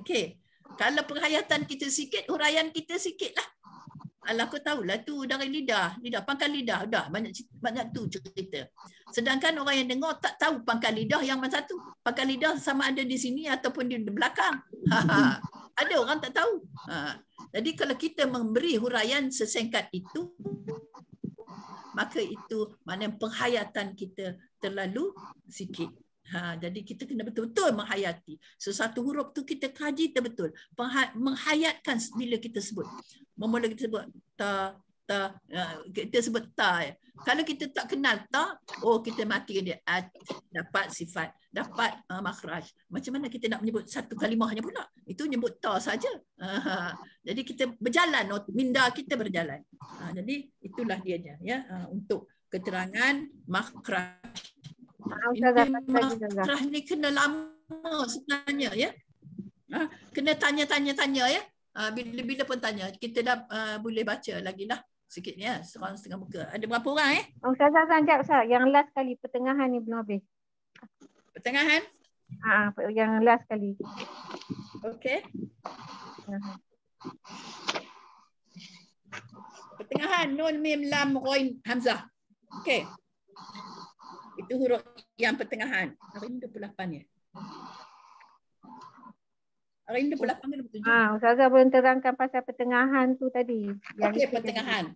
Okey. Kalau penghayatan kita sikit, huraian kita sikit lah. Alah, aku tahulah tu dari lidah, pangkal lidah, dah banyak tu cerita. Sedangkan orang yang dengar tak tahu pangkal lidah yang mana satu. Pangkal lidah sama ada di sini ataupun di belakang. Ada orang tak tahu. Jadi kalau kita memberi huraian sesingkat itu, maka itu maknanya penghayatan kita terlalu sikit. Jadi kita kena betul-betul menghayati. Sesuatu huruf tu kita kaji betul. Menghayatkan bila kita sebut. Memula kita sebut ta, kita sebut ta. Kalau kita tak kenal ta, kita mati dia. Dapat sifat, dapat makhraj. Macam mana kita nak menyebut satu kalimahnya pula? Itu nyebut ta saja. Jadi kita berjalan, minda kita berjalan. Jadi itulah dianya ya, untuk keterangan makhraj. Makhraj ni kena lama sebenarnya ya. Kena tanya-tanya ya. Bila-bila pun tanya. Kita dah boleh baca lagi lah sikit ya, seorang setengah muka. Ada berapa orang Ustazah sekejap Ustaz. Yang last kali pertengahan ni belum habis. Pertengahan? Yang last kali. Okey. Pertengahan nun mim lam roin hamzah. Okey. Itu huruf yang pertengahan. Hari ini 28 ya. Hari ini 28 ke 27? Ustazah boleh terangkan pasal pertengahan tu tadi. Okey, pertengahan.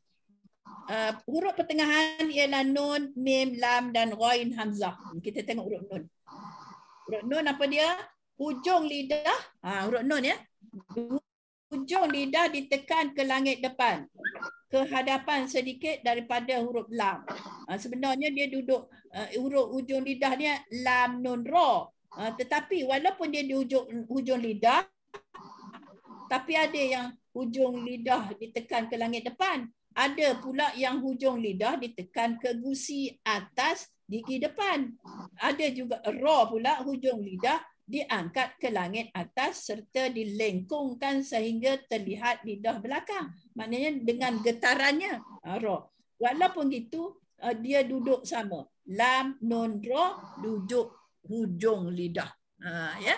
Huruf pertengahan ialah nun, mim, lam dan ghain, hamzah. Kita tengok huruf nun. Huruf nun apa dia? Hujung lidah. Huruf nun ya. Hujung lidah ditekan ke langit depan. Ke hadapan sedikit daripada huruf lam. Sebenarnya dia duduk huruf hujung lidah dia lam, nun, ra. Tetapi walaupun dia di hujung lidah, tapi ada yang hujung lidah ditekan ke langit depan. Ada pula yang hujung lidah ditekan ke gusi atas gigi depan. Ada juga ra pula hujung lidah diangkat ke langit atas serta dilengkungkan sehingga terlihat lidah belakang. Maknanya dengan getarannya ra. Walaupun gitu dia duduk sama. Lam, nun, ra duduk hujung lidah. Ya.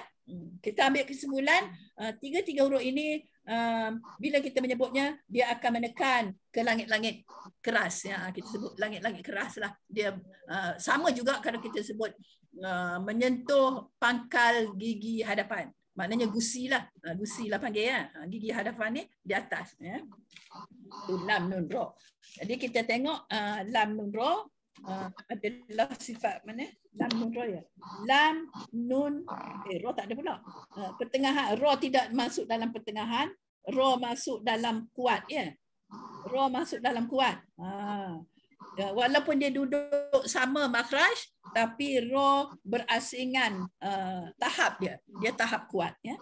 Kita ambil kesimpulan tiga huruf ini bila kita menyebutnya dia akan menekan ke langit-langit keras ya, kita sebut langit-langit keras lah. Dia sama juga kalau kita sebut menyentuh pangkal gigi hadapan, maknanya gusi lah panggil ya. Gigi hadapan ni di atas ya. Tu lam, nun, ra. Jadi kita tengok lam, nun, ra adalah sifat mana? Lam, nun, ra ya. Lam, nun, ra tak ada pula. Pertengahan, ra tidak masuk dalam pertengahan, ra masuk dalam kuat ya. Ra masuk dalam kuat. Walaupun dia duduk sama makhraj, tapi ra berasingan tahap dia. Dia tahap kuat ya.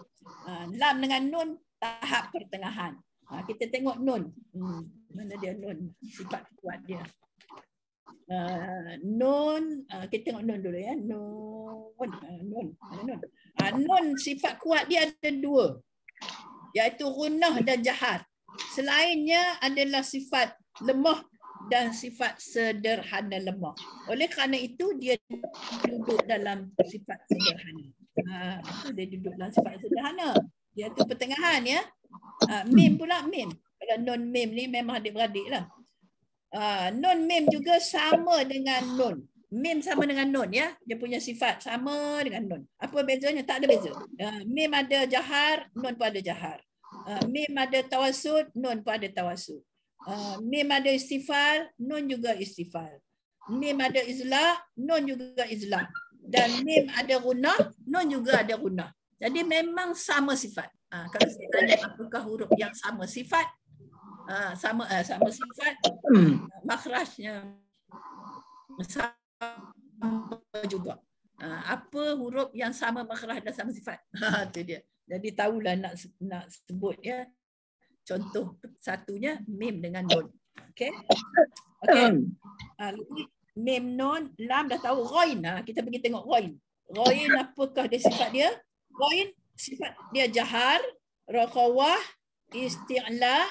Lam dengan nun tahap pertengahan. Kita tengok nun. Mana dia nun? Sifat kuat dia. Nun, kita tengok nun dulu ya. Nun. Nun sifat kuat dia ada dua, iaitu gunnah dan jahar. Selainnya adalah sifat lemah dan sifat sederhana lemah. Oleh kerana itu dia duduk dalam sifat sederhana. Dia duduk dalam sifat sederhana. Dia tu pertengahan ya. Mim pula mim. Kalau nun mim ni memang adik-beradik lah. Nun mim juga sama dengan nun. Mim sama dengan nun ya. Dia punya sifat sama dengan nun. Apa bezanya? Tak ada beza. Mim ada jahar, nun pun ada jahar. Mim ada tawasud, nun pun ada tawasud. Mim ada istifal, nun juga istifal. Mim ada izlah, nun juga izlah. Dan mim ada gunnah, nun juga ada gunnah. Jadi memang sama sifat. Kalau saya tanya apakah huruf yang sama sifat? Sama sifat, makhrajnya sama juga. Apa huruf yang sama makhraj dan sama sifat? Itu dia. Jadi tahulah nak sebut ya. Contoh satunya mim dengan nun. Okey. Mim, nun, lam dah tahu. Ghain. Kita pergi tengok ghain. Ghain apakah dia sifat dia? Ghain sifat dia jahar, raqawah, isti'la,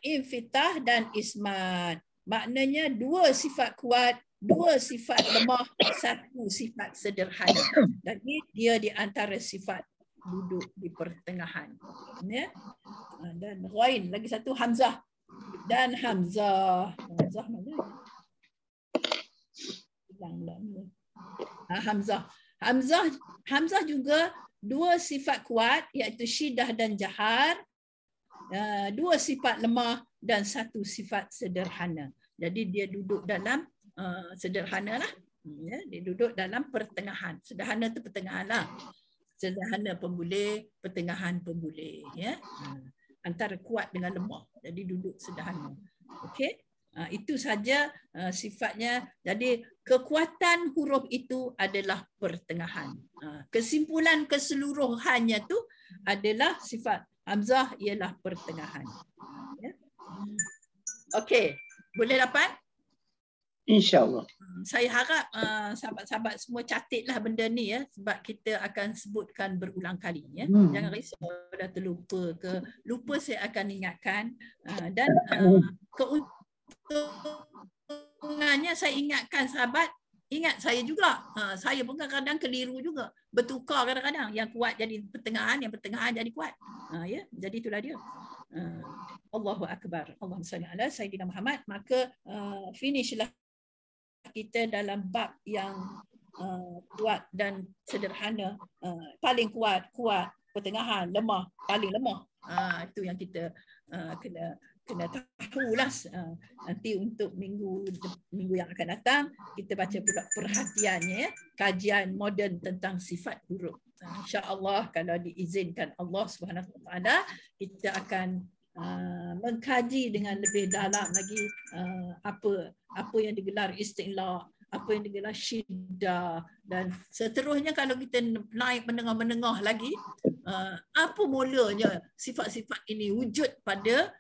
infitah dan ismat. Maknanya dua sifat kuat, dua sifat lemah, satu sifat sederhana. Jadi dia di antara sifat duduk di pertengahan. Ya. Dan ghain, lagi satu hamzah. Dan hamzah. Hamzah mana? Hamzah juga dua sifat kuat, iaitu syiddah dan jahar. Dua sifat lemah dan satu sifat sederhana. Jadi dia duduk dalam sederhana lah. Ya, dia duduk dalam pertengahan. Sederhana tu pertengahan lah. Sederhana pun boleh, pertengahan pun boleh. Ya. Antara kuat dengan lemah. Jadi duduk sederhana. Okey. Itu saja sifatnya. Jadi kekuatan huruf itu adalah pertengahan. Kesimpulan keseluruhannya tu adalah sifat hamzah ialah pertengahan. Ya. Okey, boleh dapat? InsyaAllah. Saya harap sahabat-sahabat semua catatlah benda ni ya, sebab kita akan sebutkan berulang kali ya. Jangan risau dah terlupa ke. Lupa saya akan ingatkan dan keuntungannya saya ingatkan sahabat, ingat saya juga. Saya pun kadang-kadang keliru juga. Bertukar kadang-kadang. Yang kuat jadi pertengahan, yang pertengahan jadi kuat. Ya, jadi itulah dia. Allahu Akbar. Allahumma salli ala Sayyidina Muhammad. Maka finishlah kita dalam bab yang kuat dan sederhana, paling kuat, pertengahan, lemah, paling lemah. Itu yang kita kena tahulah. Nanti untuk minggu yang akan datang kita baca pula perhatiannya, ya, kajian moden tentang sifat huruf. InsyaAllah kalau diizinkan Allah SWT, kita akan mengkaji dengan lebih dalam lagi apa yang digelar istilah, apa yang digelar syiddah, dan seterusnya kalau kita naik menengah-menengah lagi, apa mulanya sifat-sifat ini wujud pada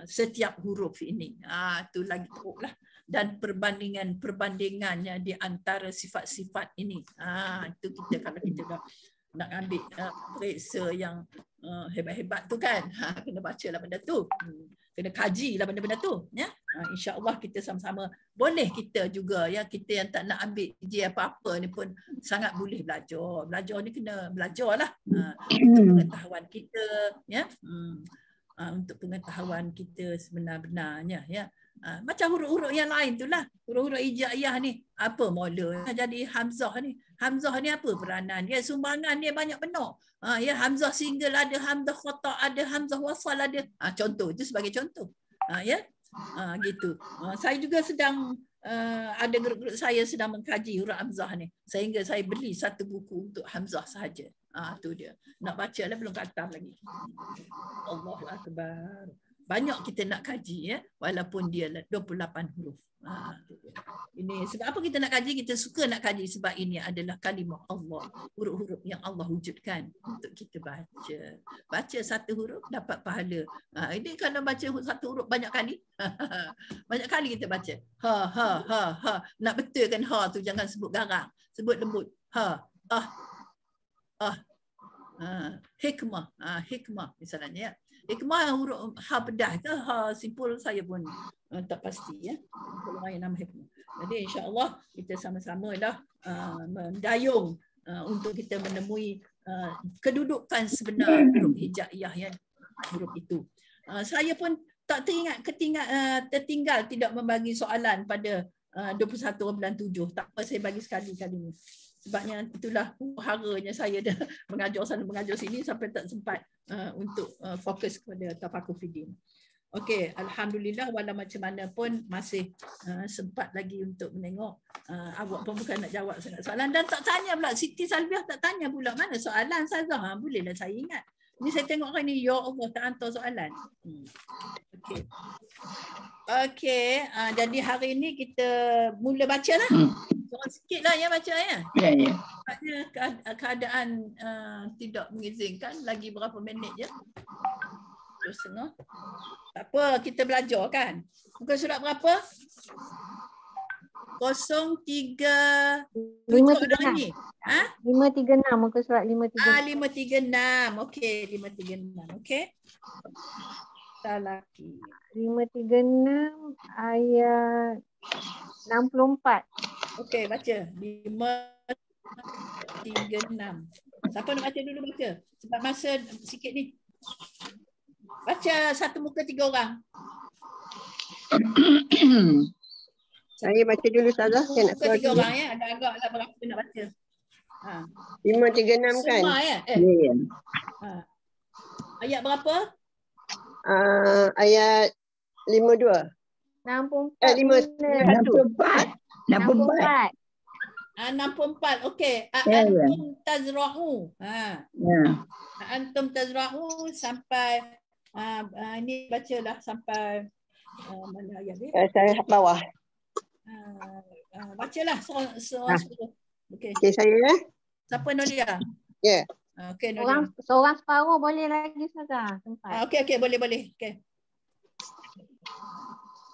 setiap huruf ini. Itu lagi teruklah. Dan perbandingannya di antara sifat-sifat ini. Itu kita kalau kita dah nak ambil periksa yang hebat-hebat tu kan, kena baca lah benda tu, kena kaji lah benda-benda tu, ya. InsyaAllah kita sama-sama boleh, kita juga, ya, kita yang tak nak ambil ujian apa-apa ni pun sangat boleh belajar ni kena belajar lah, untuk pengetahuan kita, ya, untuk pengetahuan kita sebenar-benarnya, ya. Macam huruf-huruf yang lain tu lah, huruf-huruf hijaiyah ni, apa mula jadi hamzah ni? Hamzah ni apa peranan dia? Sumbangan dia banyak benar. Ya, hamzah single ada, hamzah khata ada, hamzah wasal ada. Contoh, itu sebagai contoh. Ya, gitu. Saya juga sedang ada grup-grup saya sedang mengkaji huruf hamzah ni, sehingga saya beli satu buku untuk hamzah sahaja. Tu dia. Nak baca lah, belum khatam lagi. Allahu Akbar. Banyak kita nak kaji, ya, walaupun dia 28 huruf. Ini sebab apa kita nak kaji? Kita suka nak kaji sebab ini adalah kalimah Allah, huruf-huruf yang Allah wujudkan untuk kita baca. Baca satu huruf dapat pahala. Ini kalau baca satu huruf banyak kali, banyak kali kita baca. Ha. Nak betulkan ha tu jangan sebut garang, sebut lembut. Hikmah, hikmah misalnya, ya. Hikmah huruf ha pedas ke ha simpul, saya pun tak pasti, ya. Kalau lain nama hikmah. Jadi insya-Allah kita sama-sama dah mendayung untuk kita menemui kedudukan sebenar huruf hijaiyah, ya, huruf itu. Saya pun tak tertinggal tidak membagi soalan pada 21/7. Tak apa, saya bagi sekali-kali ni. Sebabnya itulah haranya saya dah mengajar sana mengajar sini sampai tak sempat untuk fokus kepada tafakur fiddin. Okey, alhamdulillah, walau macam mana pun masih sempat lagi untuk menengok. Awak pun bukan nak jawab soalan dan tak tanya pula. Siti Salbiah tak tanya pula mana soalan Ustazah. Bolehlah saya ingat. Ni saya tengok hari ni, ya Allah, tak hantar soalan. Okey. Okey, jadi hari ni kita mula bacalah. Seorang sikit lah ya baca, ya. Ya. Sebabnya keadaan tidak mengizinkan. Lagi berapa minit je? 2.30. Tak apa, kita belajar kan. Muka surat berapa? 036 ni. 536, muka surat 536. 536. Okey, 536. Okey. Lelaki. 536 ayat 64. Okey, baca. 536. Siapa nak baca dulu baca? Sebab masa sikit ni. Baca satu muka 3 orang. Saya baca dulu Ustazah. Saya nak muka 3 orang, ya. Ada agaklah berapa nak baca. 536 kan? Semua, ya? Ayat berapa? Ayat 52. 64. 64. Okey. Antum tazra'u. Antum tazra'u sampai ini bacalah sampai mana ayat ni? Saya bawah. Bacalah seorang. Okey. Okey, saya ya. Siapa Nolia? Ya. Okey, Nolia. Seorang separuh boleh lagi Ustazah. Sempat. Okey, boleh. Okey.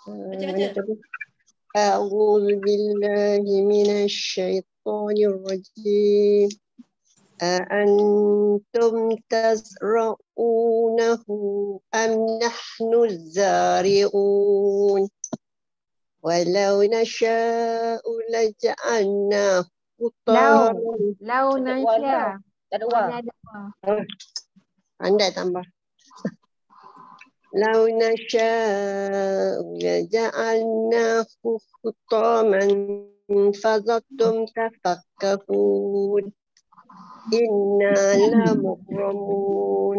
Baca. أعوذ بالله من الشيطان الرجيم أأنتم تزرعونه أم نحن الزارعون ولو نشاء لجعلناه لو نشاء. Anda tambah. لو نشاء لجعلناه حطاما فظلتم تفكهون إنا لمغرمون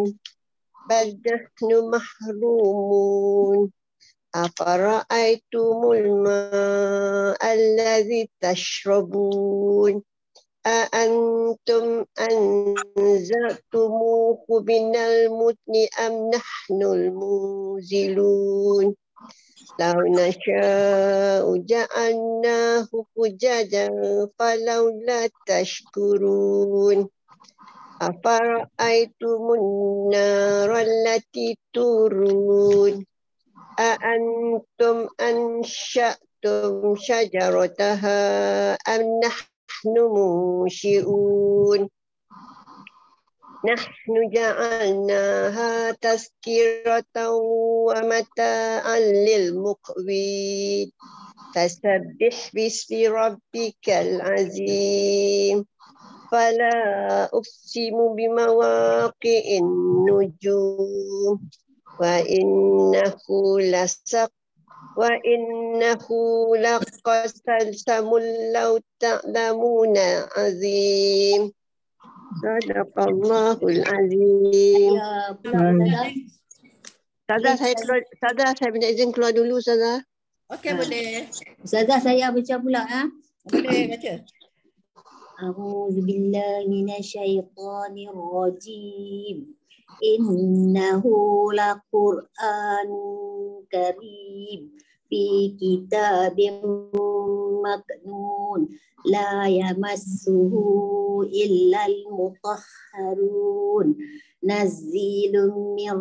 بل نحن محرومون أفرأيتم الماء الذي تشربون أأنتم أنزلتموه من المزن أم نحن المنزلون لو نشاء جعلناه فجاجا فلولا تشكرون أفرأيتم النار التي تورون أأنتم أنشأتم شجرتها أم نحن منشئون نحن جعلناها تذكرة ومتاعا للمقوين فسبح باسم ربك العظيم فلا أقسم بمواقع النجوم وإنه لقسم لو تعلمون عظيم صدق الله العظيم. Ustazah, saya minta izin keluar dulu, Ustazah. Okey, boleh. Ustazah, saya baca pula. Boleh baca. A'udzu billahi minasyaitonir rajim. Innahu laqur'anun karim fi kitabim maknun la yamassuhu illal mutahharun nazzilun min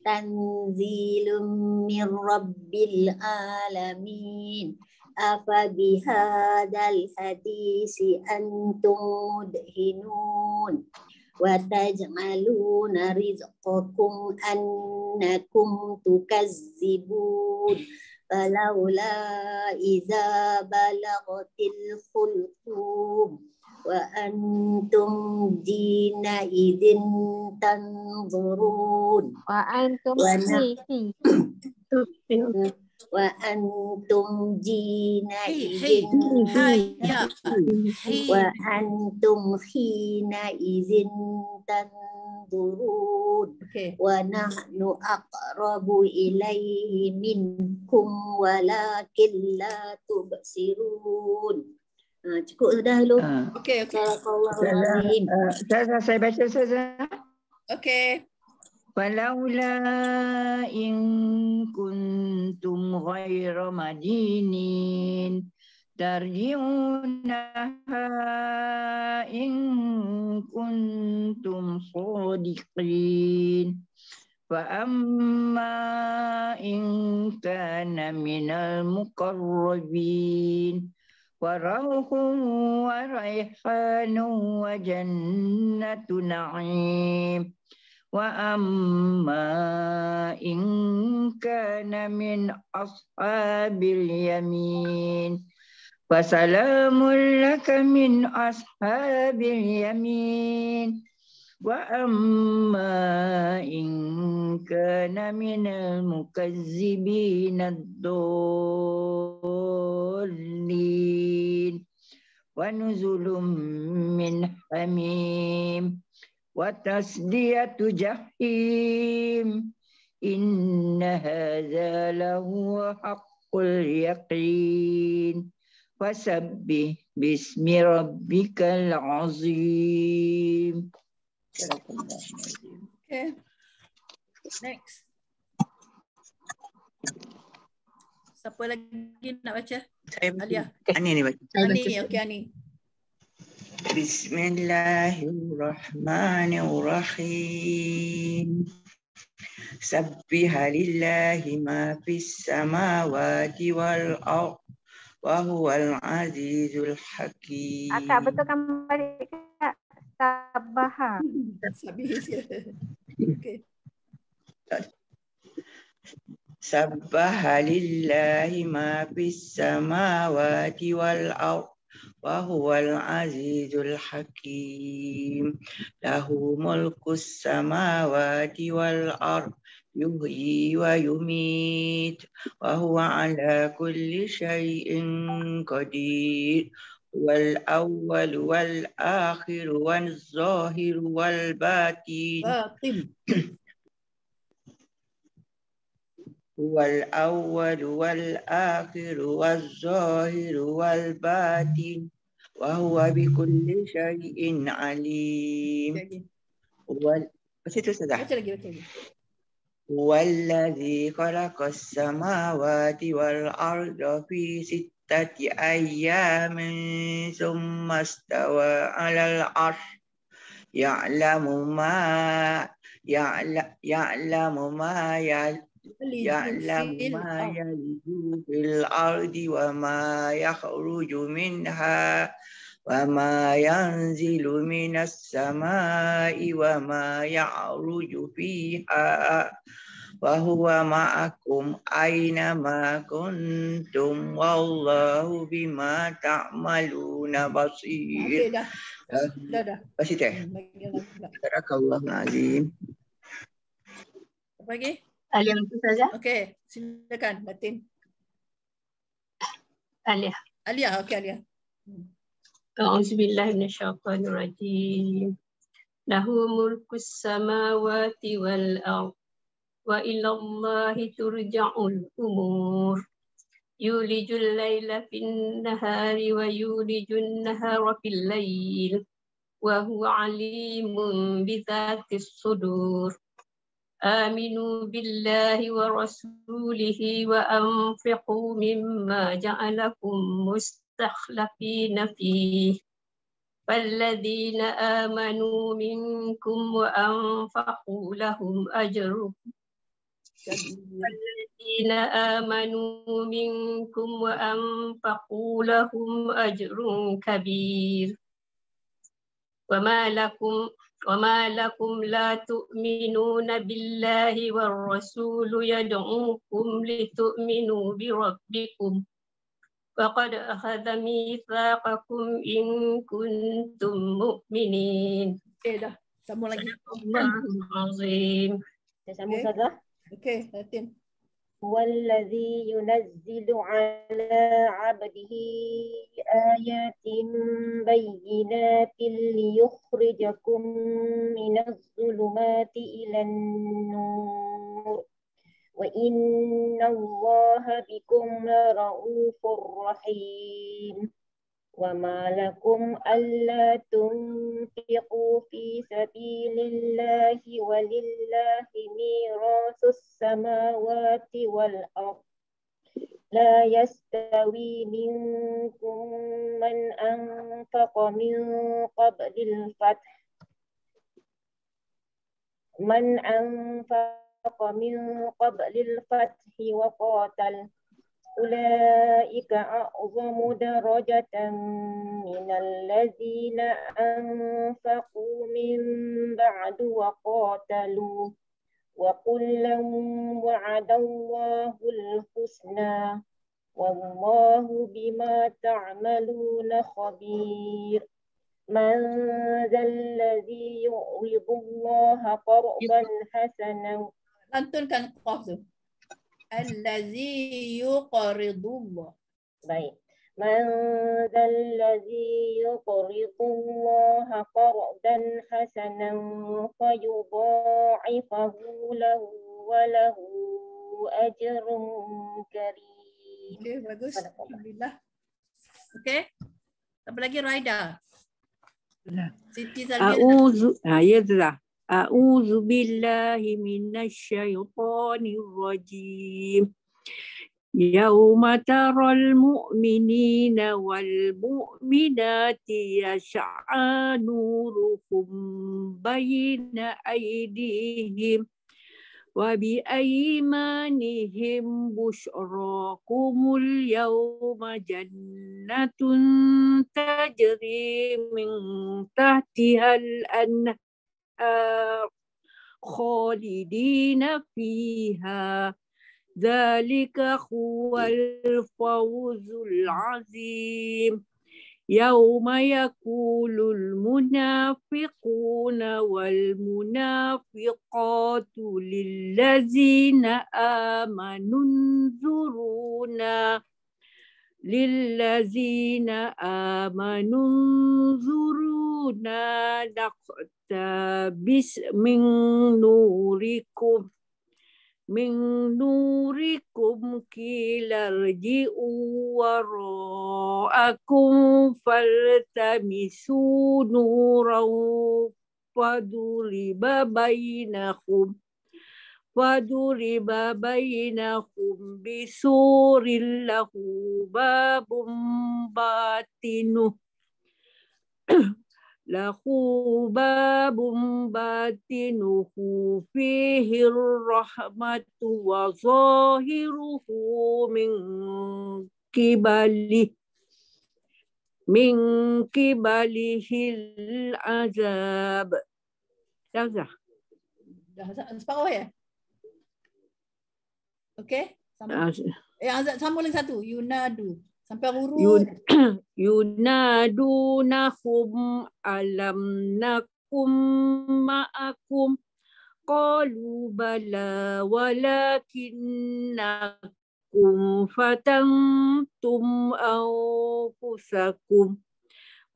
tanzilun min rabbil alamin afa bihadzal hadisi antum mudhinun wa taj'aluna rizqakum annakum tukazzibun falawla iza balaghatil hulqum wa antum dina idin tanzurun Wa antum wa antum jina Hi. wa antum hina izin tanzurun wa nahnu aqrabu ilaihi minkum walakin la tubsirun. Cukup dah dulu. Okey. Barakallahu Saya baca saja. Okey. Falaula in kuntum ghaira madinin tarji'unaha in kuntum shadiqin fa amma in kana minal muqarrabin wa rauhun wa raihanun wa jannatu na'im wa amma in kana min ashabil yamin fasalamun laka min ashabil yamin wa amma in kana minal mukazzibina ad-dallin wa nuzulun min hamim wa tasdiyatu jahim inna hadza lahu haqqul yaqin fasabbih bismi rabbikal azim. Okay. Next. Siapa lagi nak baca? Alia. Ani ni baca. Ani, okey Ani. Bismillahirrahmanirrahim. Sabbiha lillahi ma fis samawati wal ardh wa huwal azizul hakim. Akak betulkan balik Kak. Sabaha. Okey. Sabbaha lillahi ma fis samawati wal ardh wa huwal azizul hakim. Lahu mulkus samawati wal ardh يحيي ويميت وهو على كل شيء قدير والأول والآخر والظاهر والباطن هو الأول والآخر والظاهر والباطن وهو بكل شيء عليم. والذي خلق السماوات والأرض في 6 أيام ثم استوى على العرش يعلم ما يلج في الأرض وما يخرج منها وما ينزل من السماء وما يعرج فيها وهو معكم أينما كنتم والله بما تعملون بصير. Masih teh. Barakallahu azim. Apa lagi? Alia itu saja. Okey, silakan Batin. Alia. Okey Alia. A'udzubillahi minasyaitonirrajim. Lahu mulkus samawati wal ardh wa ilallahi turja'ul umur. Yulijul laila fin nahari wa yulijun nahara fil lail wa huwa alimun bizatis sudur. Aminu billahi wa rasulihi wa anfiqu mimma ja'alakum mustakhlifina fihi. فالذين آمنوا منكم وأنفقوا لهم أجر والذين آمنوا منكم وأنفقوا لهم أجر كبير وما لكم لا تؤمنون بالله والرسول يدعوكم لتؤمنوا بربكم وقد أخذ ميثاقكم إن كنتم مؤمنين. Dah, sambung lagi. Allahul azim. Saya sambung saja. Okey, Batin. والذي ينزل على عبده آيات بينات ليخرجكم من الظلمات إلى النور وإن الله بكم لرؤوف رحيم. وما لكم ألا تنفقوا في سبيل الله ولله ميراث السماوات والأرض لا يستوي منكم من أنفق من قبل الفتح وقاتل أولئك أعظم درجة من الذين أنفقوا من بعد وقاتلوا وكلا وعد الله الحسنى والله بما تعملون خبير. من ذا الذي يقرض الله قرضا حسنا Lantunkan qaf tu. Allazi yuqridullah. Baik. Man dzalladzi yuqridullaha qardan hasanan fayudha'ifahu lahu wa lahu ajrun karim. Okey, bagus. Alhamdulillah. Okey. Apa lagi Raida? Siti Zalbia. A'udzu billahi minasyaitonir rajim. Yauma taral mu'minina wal mu'minati yas'a nuruhum bayna aydihim wa bi aymanihim busyrakumul yawma jannatun tajri min tahtihal anhar khalidina fiha dzalika huwal fawzul azim. يوم يقول المنافقون والمنافقات للذين آمنوا انظرونا نقتبس من نوركم قيل ارجعوا وراءكم فالتمسوا نورا فضرب بينهم بسور له باب باطنه فيه الرحمة وظاهره من قبله العذاب. Dah. Separuh ya? Okey. Azad sambung lagi satu. Yunadu. Sampai huruf. Yunadunahum alam nakum ma'akum qalu bala walakinnakum fatantum anfusakum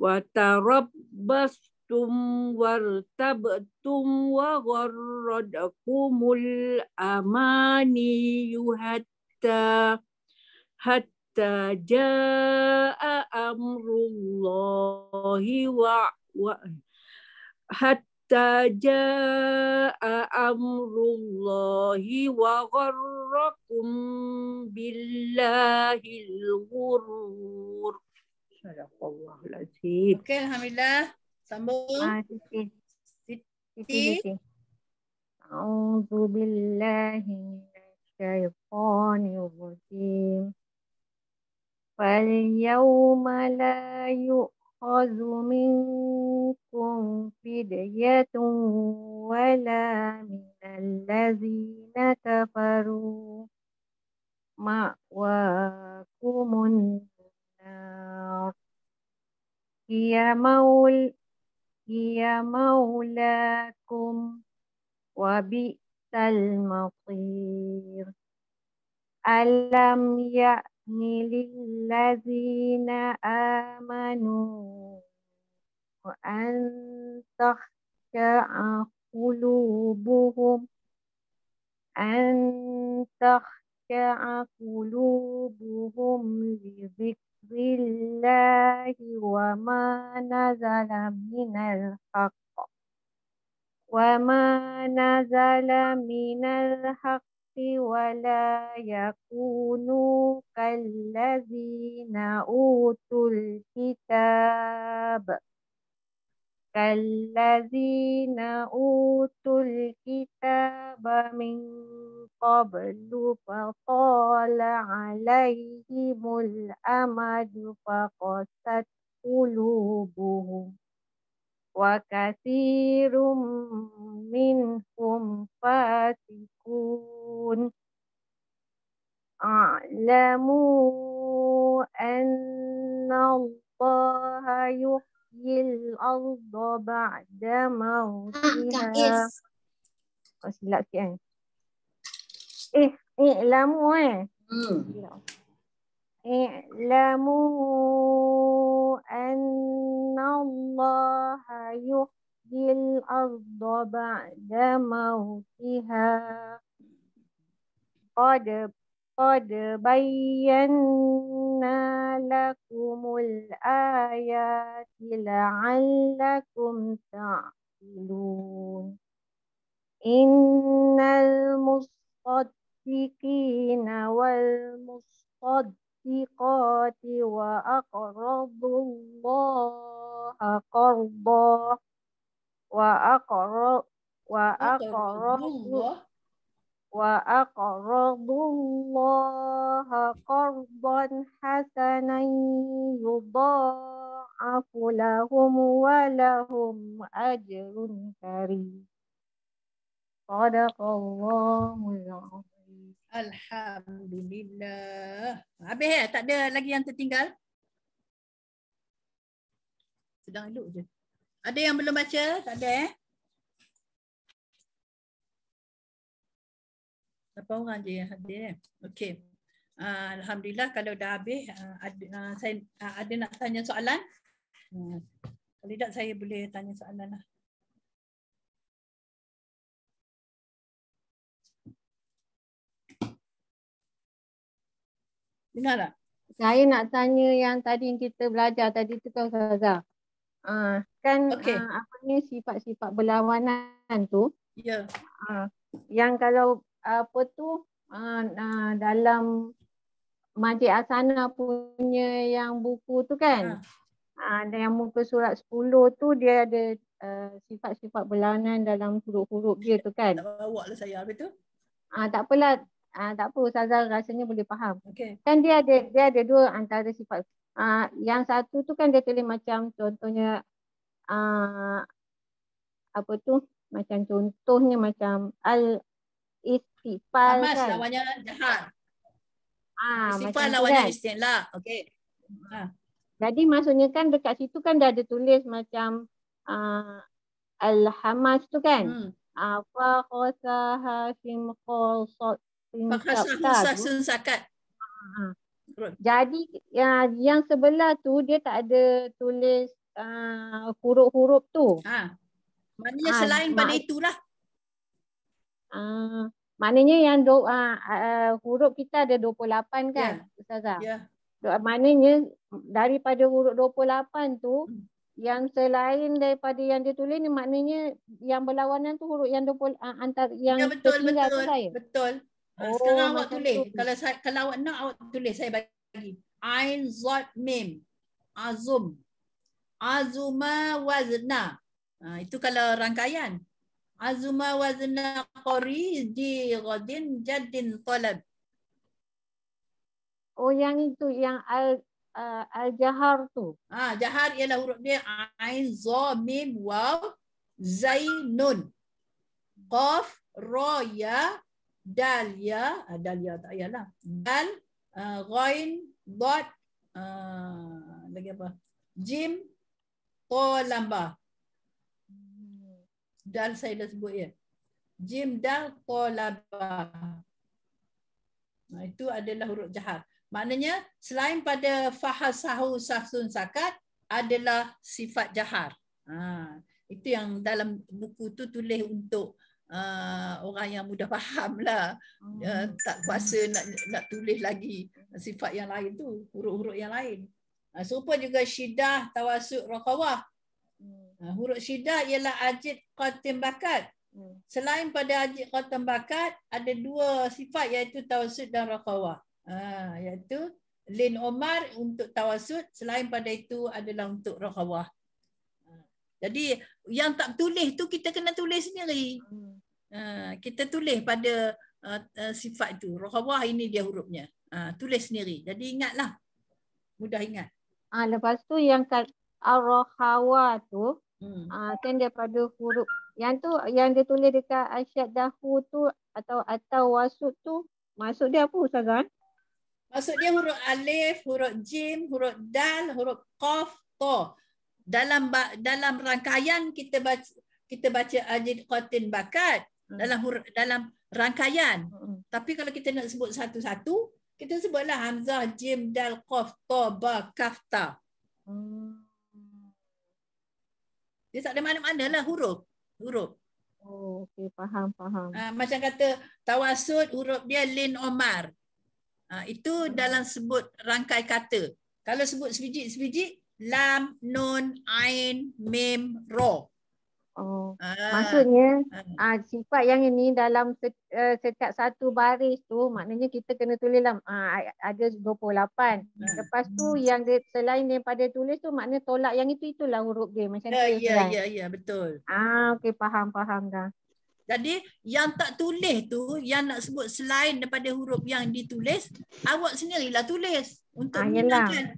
wa tarabbastum wartabtum wa gharradakumul amaniyu hatta jaa amrullahi wa gharrakum billahil ghurur. Sadaqallahul azim. Okey, alhamdulillah. Sambung. Siti. A'udzu billahi minasyaitonir rajim. فَالْيَوْمَ لَا يُؤْخَذُ مِنْكُمْ فِدْيَةٌ وَلَا مِنَ الَّذِينَ كَفَرُوا مَأْوَاكُمُ النَّارُ هِيَ مَوْلَاكُمْ وَبِئْسَ الْمَصِيرُ. أَلَمْ للذين آمنوا أن تخشع قلوبهم لذكر الله وما نزل من الحق ولا يكونوا كالذين أوتوا الكتاب من قبل فطال عليهم الأمد فقست قلوبهم وكثير منهم فاسقون. اعلموا أن الله يحيي الأرض بعد موتها. Silap sikit kan? I'lamu اعلموا أن الله يحيي الأرض بعد موتها قد بينا لكم الآيات لعلكم تعقلون. إن المصدقين والمصدقات وأقرضوا الله قرضا حسنا يضاعف لهم ولهم أجر كريم. Sadaqallahul azim. Alhamdulillah. Habis tak ada lagi yang tertinggal? Sedang elok je. Ada yang belum baca? Tak ada Berapa orang je yang hadir? Okey. Alhamdulillah kalau dah habis, saya ada nak tanya soalan? Kalau tidak saya boleh tanya soalan lah. Dengar tak? Saya nak tanya yang tadi yang kita belajar tadi tu kan Ustazah. Kan apa ni sifat-sifat berlawanan tu. Ya. Yang kalau apa tu dalam Majid Asana punya yang buku tu kan. Yang muka surat 10 tu dia ada sifat-sifat berlawanan dalam huruf-huruf dia tu kan. Tak bawa lah saya habis tu. Tak apalah. Tak apa Ustazah rasanya boleh faham. Okay. Kan dia ada dua antara sifat. Yang satu tu kan dia tulis macam contohnya apa tu? Macam contohnya macam al-istifal Hamas kan. lawannya jahar. Istifal Macam lawannya kan? istilah. Okey. Jadi maksudnya kan dekat situ kan dah ada tulis macam al-hamas tu kan. Fa qasaha sim qasat Fakhasahu sakat. Jadi yang sebelah tu dia tak ada tulis huruf-huruf tu. Maknanya selain pada itulah. Maknanya yang huruf kita ada 28 kan, Ustazah? Ya. Maknanya daripada huruf 28 tu yang selain daripada yang dia tulis ni maknanya yang berlawanan tu huruf yang 20 antara yang tertinggal tu saya. Betul. Sekarang awak tulis. Kalau awak nak awak tulis, saya bagi. Ain Zod Mim. Azum. Azuma wazna. Itu kalau rangkaian. Azuma wazna qari di ghadin jaddin talab. Yang itu yang al-jahar tu. Jahar ialah huruf dia ain za mim waw zainun. Qaf ra ya dal ya, dal ya tak payahlah. Dal, ghain, dot, lagi apa? Jim, to lambah. Dal saya dah sebut ya. Jim, dal, to lambah. Itu adalah huruf jahar. Maknanya selain pada fahasahu sahsun sakat adalah sifat jahar. Itu yang dalam buku tu tulis untuk orang yang mudah faham lah. Tak kuasa nak tulis lagi sifat yang lain tu, huruf-huruf yang lain. Serupa juga syidah, tawasud, raqawah. Huruf syidah ialah ajid, qatim, bakat. Selain pada ajid, qatim, bakat, ada dua sifat iaitu tawasud dan raqawah. Iaitu lin omar untuk tawasud, selain pada itu adalah untuk raqawah. Jadi yang tak tulis tu kita kena tulis sendiri. Kita tulis pada sifat tu. Raqawah ini dia hurufnya. Tulis sendiri. Jadi ingatlah. Mudah ingat. Lepas tu yang ar-raqawah tu kan daripada huruf yang tu yang dia tulis dekat asyad dahu tu atau wasud tu maksud dia apa Ustazah? Maksud dia huruf alif, huruf jim, huruf dal, huruf qaf, ta. Dalam rangkaian kita baca ajid, qatin, bakat dalam rangkaian. Tapi kalau kita nak sebut satu-satu, kita sebutlah hamzah, jim, dal, qaf, ta, ba, kaf, ta. Dia tak ada mana-mana lah huruf. Okey, faham. Macam kata tawasud, huruf dia lin omar. Itu dalam sebut rangkai kata. Kalau sebut sebiji-sebiji, lam, nun, ain, mim, ro. Maksudnya sifat yang ini dalam setiap satu baris tu maknanya kita kena tulis dalam ada 28. Lepas tu yang dia, selain daripada tulis tu maknanya tolak yang itulah huruf dia macam tu. Ya, betul. Okey, faham dah. Jadi yang tak tulis tu, yang nak sebut selain daripada huruf yang ditulis, awak sendirilah tulis untuk menggunakan.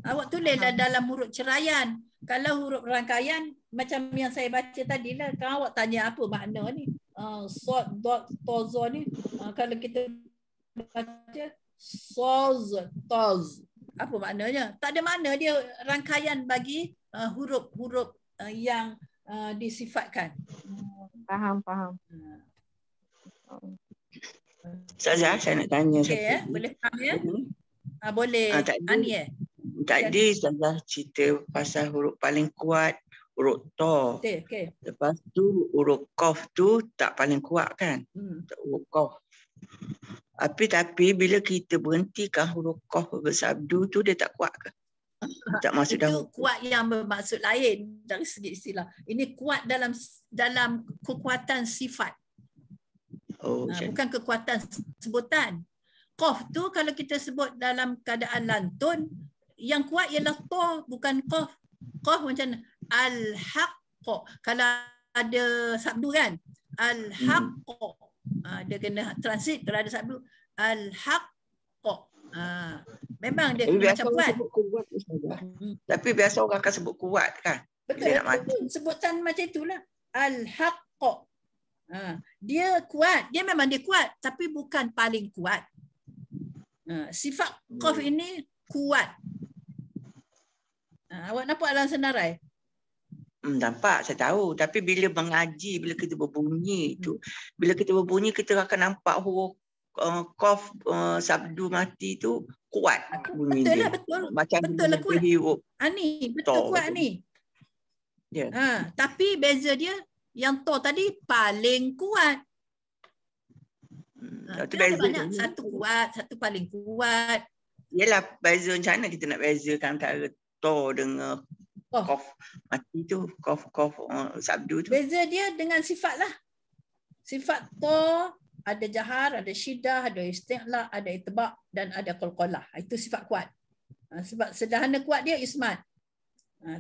Awak tulislah dalam huruf ceraian. Kalau huruf rangkaian macam yang saya baca tadi lah, kan awak tanya apa makna ni? Sod, dot, tozo ni. Kalau kita baca soz, toz. Apa maknanya? Tak ada makna, dia rangkaian bagi huruf-huruf yang disifatkan. Faham. Ustazah, saya nak tanya Okey satu. boleh faham ya? Boleh. Ani Tadi Ustazah cerita pasal huruf paling kuat, huruf to. Okey. Lepas tu huruf qaf tu tak paling kuat kan? Huruf qaf. Tapi bila kita berhentikan huruf qaf bersabdu tu, dia tak kuat ke? Tak masuk itu kuat yang bermaksud lain dari segi istilah. Ini kuat dalam kekuatan sifat. Bukan kekuatan sebutan. Qaf tu kalau kita sebut dalam keadaan lantun, yang kuat ialah to, bukan qaf. Qaf macam al-haqq. Kalau ada sabdu kan, al-haqq. Dia kena transit kalau ada sabdu al-haqq. Memang dia macam kuat. Tapi biasa orang akan sebut kuat kan? Betul. Sebutan macam itulah. Al-haqq. Dia kuat. Dia memang dia kuat. Tapi bukan paling kuat. Sifat qaf ini kuat. Awak nampak dalam senarai? Nampak, saya tahu. Tapi bila mengaji, bila kita berbunyi tu, bila kita berbunyi, kita akan nampak huruf qaf sabdu mati tu kuat bunyi dia. Betul. Macam betul lah kuat. Ni betul kuat ni. Yeah. Tapi beza dia yang to tadi paling kuat. Ada banyak, satu kuat, satu paling kuat. Yalah, beza macam mana kita nak bezakan antara to dengan qaf mati tu, qaf sabdu tu. Beza dia dengan sifat lah. Sifat to ada jahar, ada syiddah, ada isti'la, ada itbaq dan ada qalqalah. Itu sifat kuat. Sebab sederhana kuat dia ismat.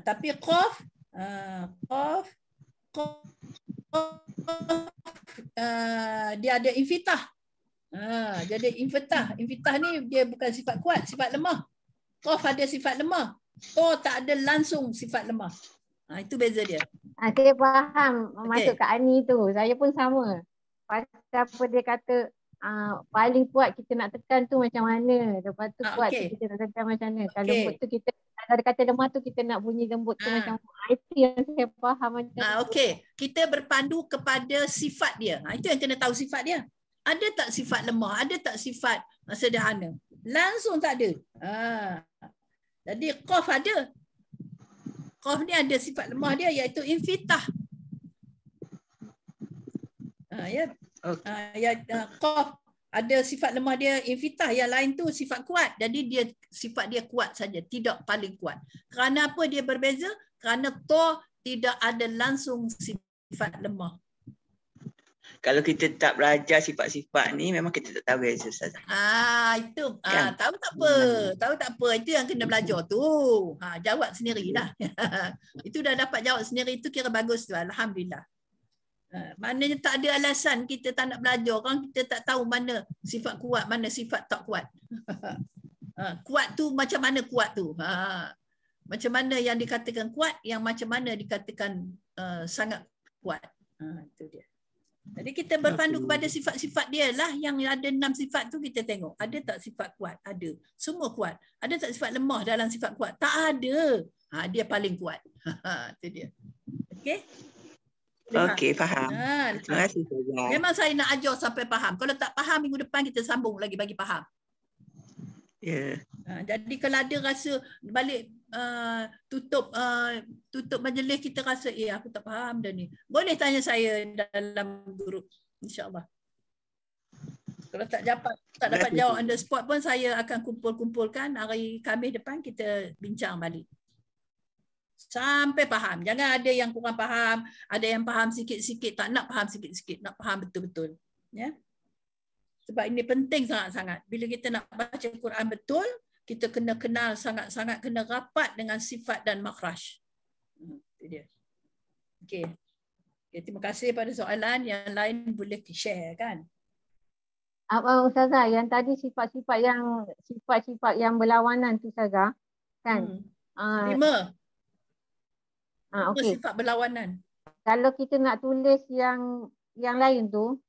Tapi qaf dia ada infitah. Jadi infitah ni dia bukan sifat kuat, sifat lemah. Qaf ada sifat lemah. To tak ada langsung sifat lemah. Itu beza dia. Saya faham masuk ke Ani tu. Saya pun sama. Pasal apa dia kata paling kuat kita nak tekan tu macam mana. Lepas tu kuat tu kita nak tekan macam mana. Kalau lembut tu kita, kalau dia kata lemah tu kita nak bunyi lembut tu macam mana. Itu yang saya faham macam okey. Kita berpandu kepada sifat dia. Itu yang kena tahu sifat dia. Ada tak sifat lemah? Ada tak sifat sederhana? Langsung tak ada. Jadi qaf ada. Qaf ni ada sifat lemah dia iaitu infitah. Qaf ada sifat lemah dia infitah, yang lain tu sifat kuat. Jadi sifat dia kuat saja, tidak paling kuat. Kerana apa dia berbeza? Kerana to tidak ada langsung sifat lemah. Kalau kita tak belajar sifat-sifat ni, memang kita tak tahu beza Ustazah. Itu. Kan? Tahu tak apa. Tahu tak apa. Itu yang kena belajar tu. Jawab sendirilah. Itu dah dapat jawab sendiri, itu kira bagus tu. Alhamdulillah. Maknanya tak ada alasan kita tak nak belajar. Kan kita tak tahu mana sifat kuat, mana sifat tak kuat. Kuat tu macam mana kuat tu. Macam mana yang dikatakan kuat, yang macam mana dikatakan sangat kuat. Itu dia. Jadi kita berpandu kepada sifat-sifat dia lah. Yang ada 6 sifat tu kita tengok. Ada tak sifat kuat? Ada. Semua kuat. Ada tak sifat lemah dalam sifat kuat? Tak ada. Dia paling kuat. Itu dia. Okey? Okey, faham. Terima kasih. Memang saya nak ajar sampai faham. Kalau tak faham, minggu depan kita sambung lagi bagi faham. Ya. Jadi kalau ada rasa balik tutup majlis kita rasa aku tak faham dah ni, boleh tanya saya dalam grup, insya-Allah. Kalau tak dapat jawab on the spot pun saya akan kumpulkan hari Khamis depan, kita bincang balik sampai faham. Jangan ada yang kurang faham, ada yang faham sikit-sikit, tak nak faham sikit-sikit, nak faham betul-betul, ya. Sebab ini penting sangat-sangat. Bila kita nak baca Quran betul, kita kena kenal sangat-sangat, kena rapat dengan sifat dan makhraj. Itu dia. Okey. Terima kasih pada soalan. Yang lain boleh share kan? Ustazah, yang tadi sifat-sifat yang berlawanan tu Ustazah, kan? 5. Okey. Sifat berlawanan. Kalau kita nak tulis yang lain tu,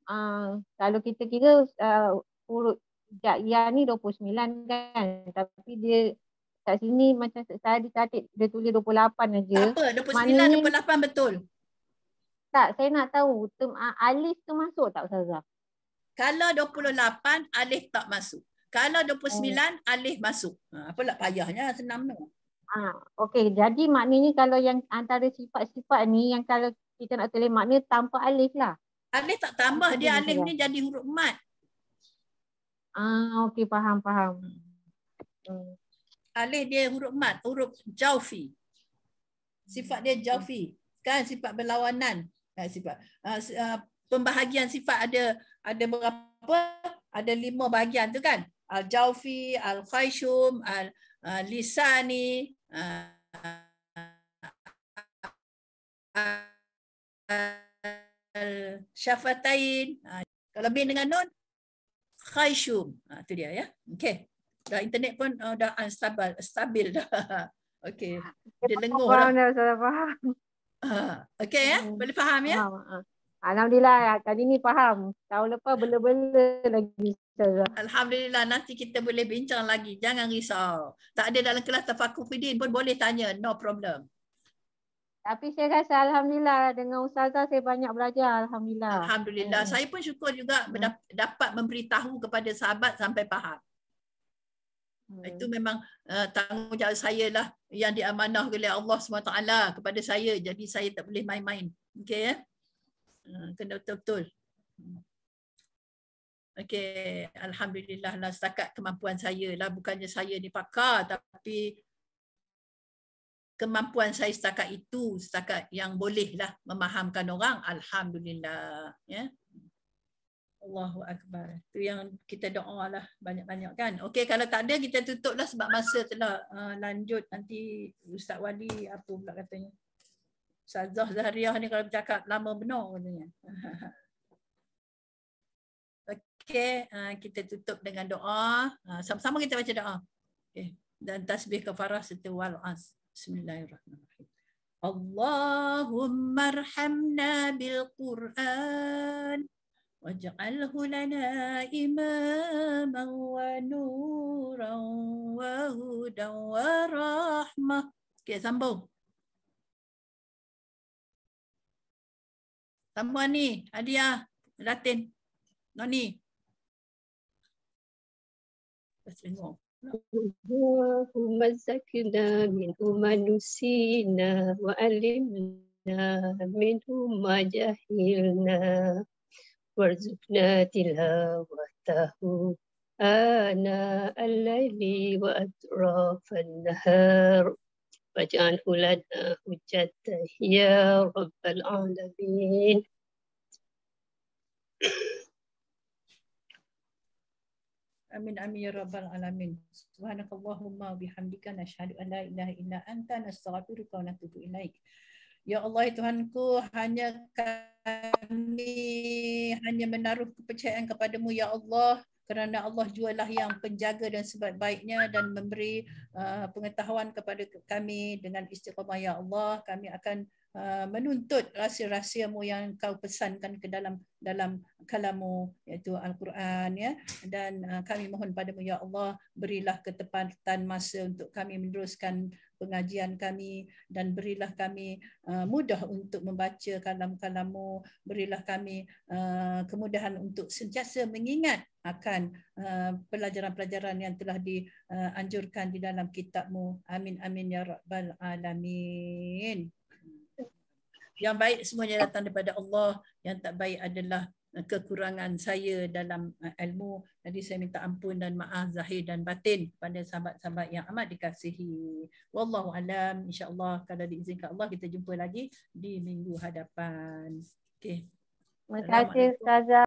kalau kita kira urut Jaiyah ni 29 kan, tapi dia kat sini macam saya dicatat dia tulis 28 aja. Tak apa, 29, Maknanya 28 betul. tak, saya nak tahu term alif tu masuk tak Ustazah? Kalau 28 alif tak masuk. Kalau 29 alif masuk. Apalah payahnya, senang tu. Okey, jadi maknanya kalau yang antara sifat-sifat ni yang kalau kita nak tulis makna tanpa alif lah. Alif tak tambah, dia alif ni jadi huruf mat. Okey, faham. Alif dia huruf mat, huruf jaufi. Sifat dia jaufi. Kan sifat berlawanan. Sifat pembahagian sifat ada berapa? Ada 5 bahagian tu kan? Al-jaufi, al-khayshum, al-lisani, al-syafatain. Kalau bin dengan nun, khayshum. Tu dia ya. Okey. Dah internet pun dah stabil dah. Okey. Dia lenguh dah. Faham. Okey ya. Boleh faham ya? Faham. Alhamdulillah kali ni faham. Tahun lepas bela-bela lagi Ustazah. Alhamdulillah, nanti kita boleh bincang lagi. Jangan risau. Tak ada dalam kelas Tafakur Fiddin pun boleh tanya. No problem. Tapi saya rasa Alhamdulillah dengan Ustazah saya banyak belajar. Alhamdulillah. Alhamdulillah. Saya pun syukur juga dapat memberitahu kepada sahabat sampai faham. Itu memang tanggungjawab saya lah yang diamanah oleh Allah SWT kepada saya. Jadi saya tak boleh main-main. Okey ya? Kena betul-betul. Okey, alhamdulillah lah setakat kemampuan saya lah, bukannya saya ni pakar tapi kemampuan saya setakat itu, setakat yang bolehlah memahamkan orang, alhamdulillah ya. Allahu akbar. Itu yang kita doa lah banyak-banyak kan. Okey, kalau tak ada kita tutuplah sebab masa telah lanjut nanti Ustaz Wali apa pula katanya. Ustazah Zahriah ni kalau bercakap lama benar katanya. Okey, kita tutup dengan doa. Sama-sama kita baca doa. Okey, dan tasbih kafarah serta wal as. Bismillahirrahmanirrahim. Allahumma arhamna bil Quran waj'alhu lana imaman wa nuran wa hudan wa rahmah. Okey, sambung. Sambung ni, Hadiah, Latin. Noni. Allahumma zakirna minhu ma nusina wa alimna minhu ma jahilna warzuqna tilawatahu ana al-laili wa atrafan nahar waj'alhu lana hujjatan ya rabbal alamin. Amin amin ya rabbal alamin. Subhanakallahumma bihamdika nasyhadu an la ilaha illa anta nastaghfiruka wa natubu ilaik. Ya Allah Tuhanku, hanya kami hanya menaruh kepercayaan kepadamu ya Allah, kerana Allah jualah yang penjaga dan sebaik-baiknya dan memberi pengetahuan kepada kami dengan istiqamah ya Allah. Kami akan menuntut rahsia-rahsiamu yang kau pesankan ke dalam kalamu iaitu Al-Quran ya, dan kami mohon padamu ya Allah, berilah ketepatan masa untuk kami meneruskan pengajian kami dan berilah kami mudah untuk membaca kalam-kalamu, berilah kami kemudahan untuk sentiasa mengingat akan pelajaran-pelajaran yang telah dianjurkan di dalam kitabmu. Amin amin ya rabbal alamin. Yang baik semuanya datang daripada Allah, yang tak baik adalah kekurangan saya dalam ilmu. Jadi saya minta ampun dan maaf zahir dan batin pada sahabat-sahabat yang amat dikasihi. Wallahu alam. InsyaAllah kalau diizinkan Allah kita jumpa lagi di minggu hadapan. Okey. Terima kasih Ustazah.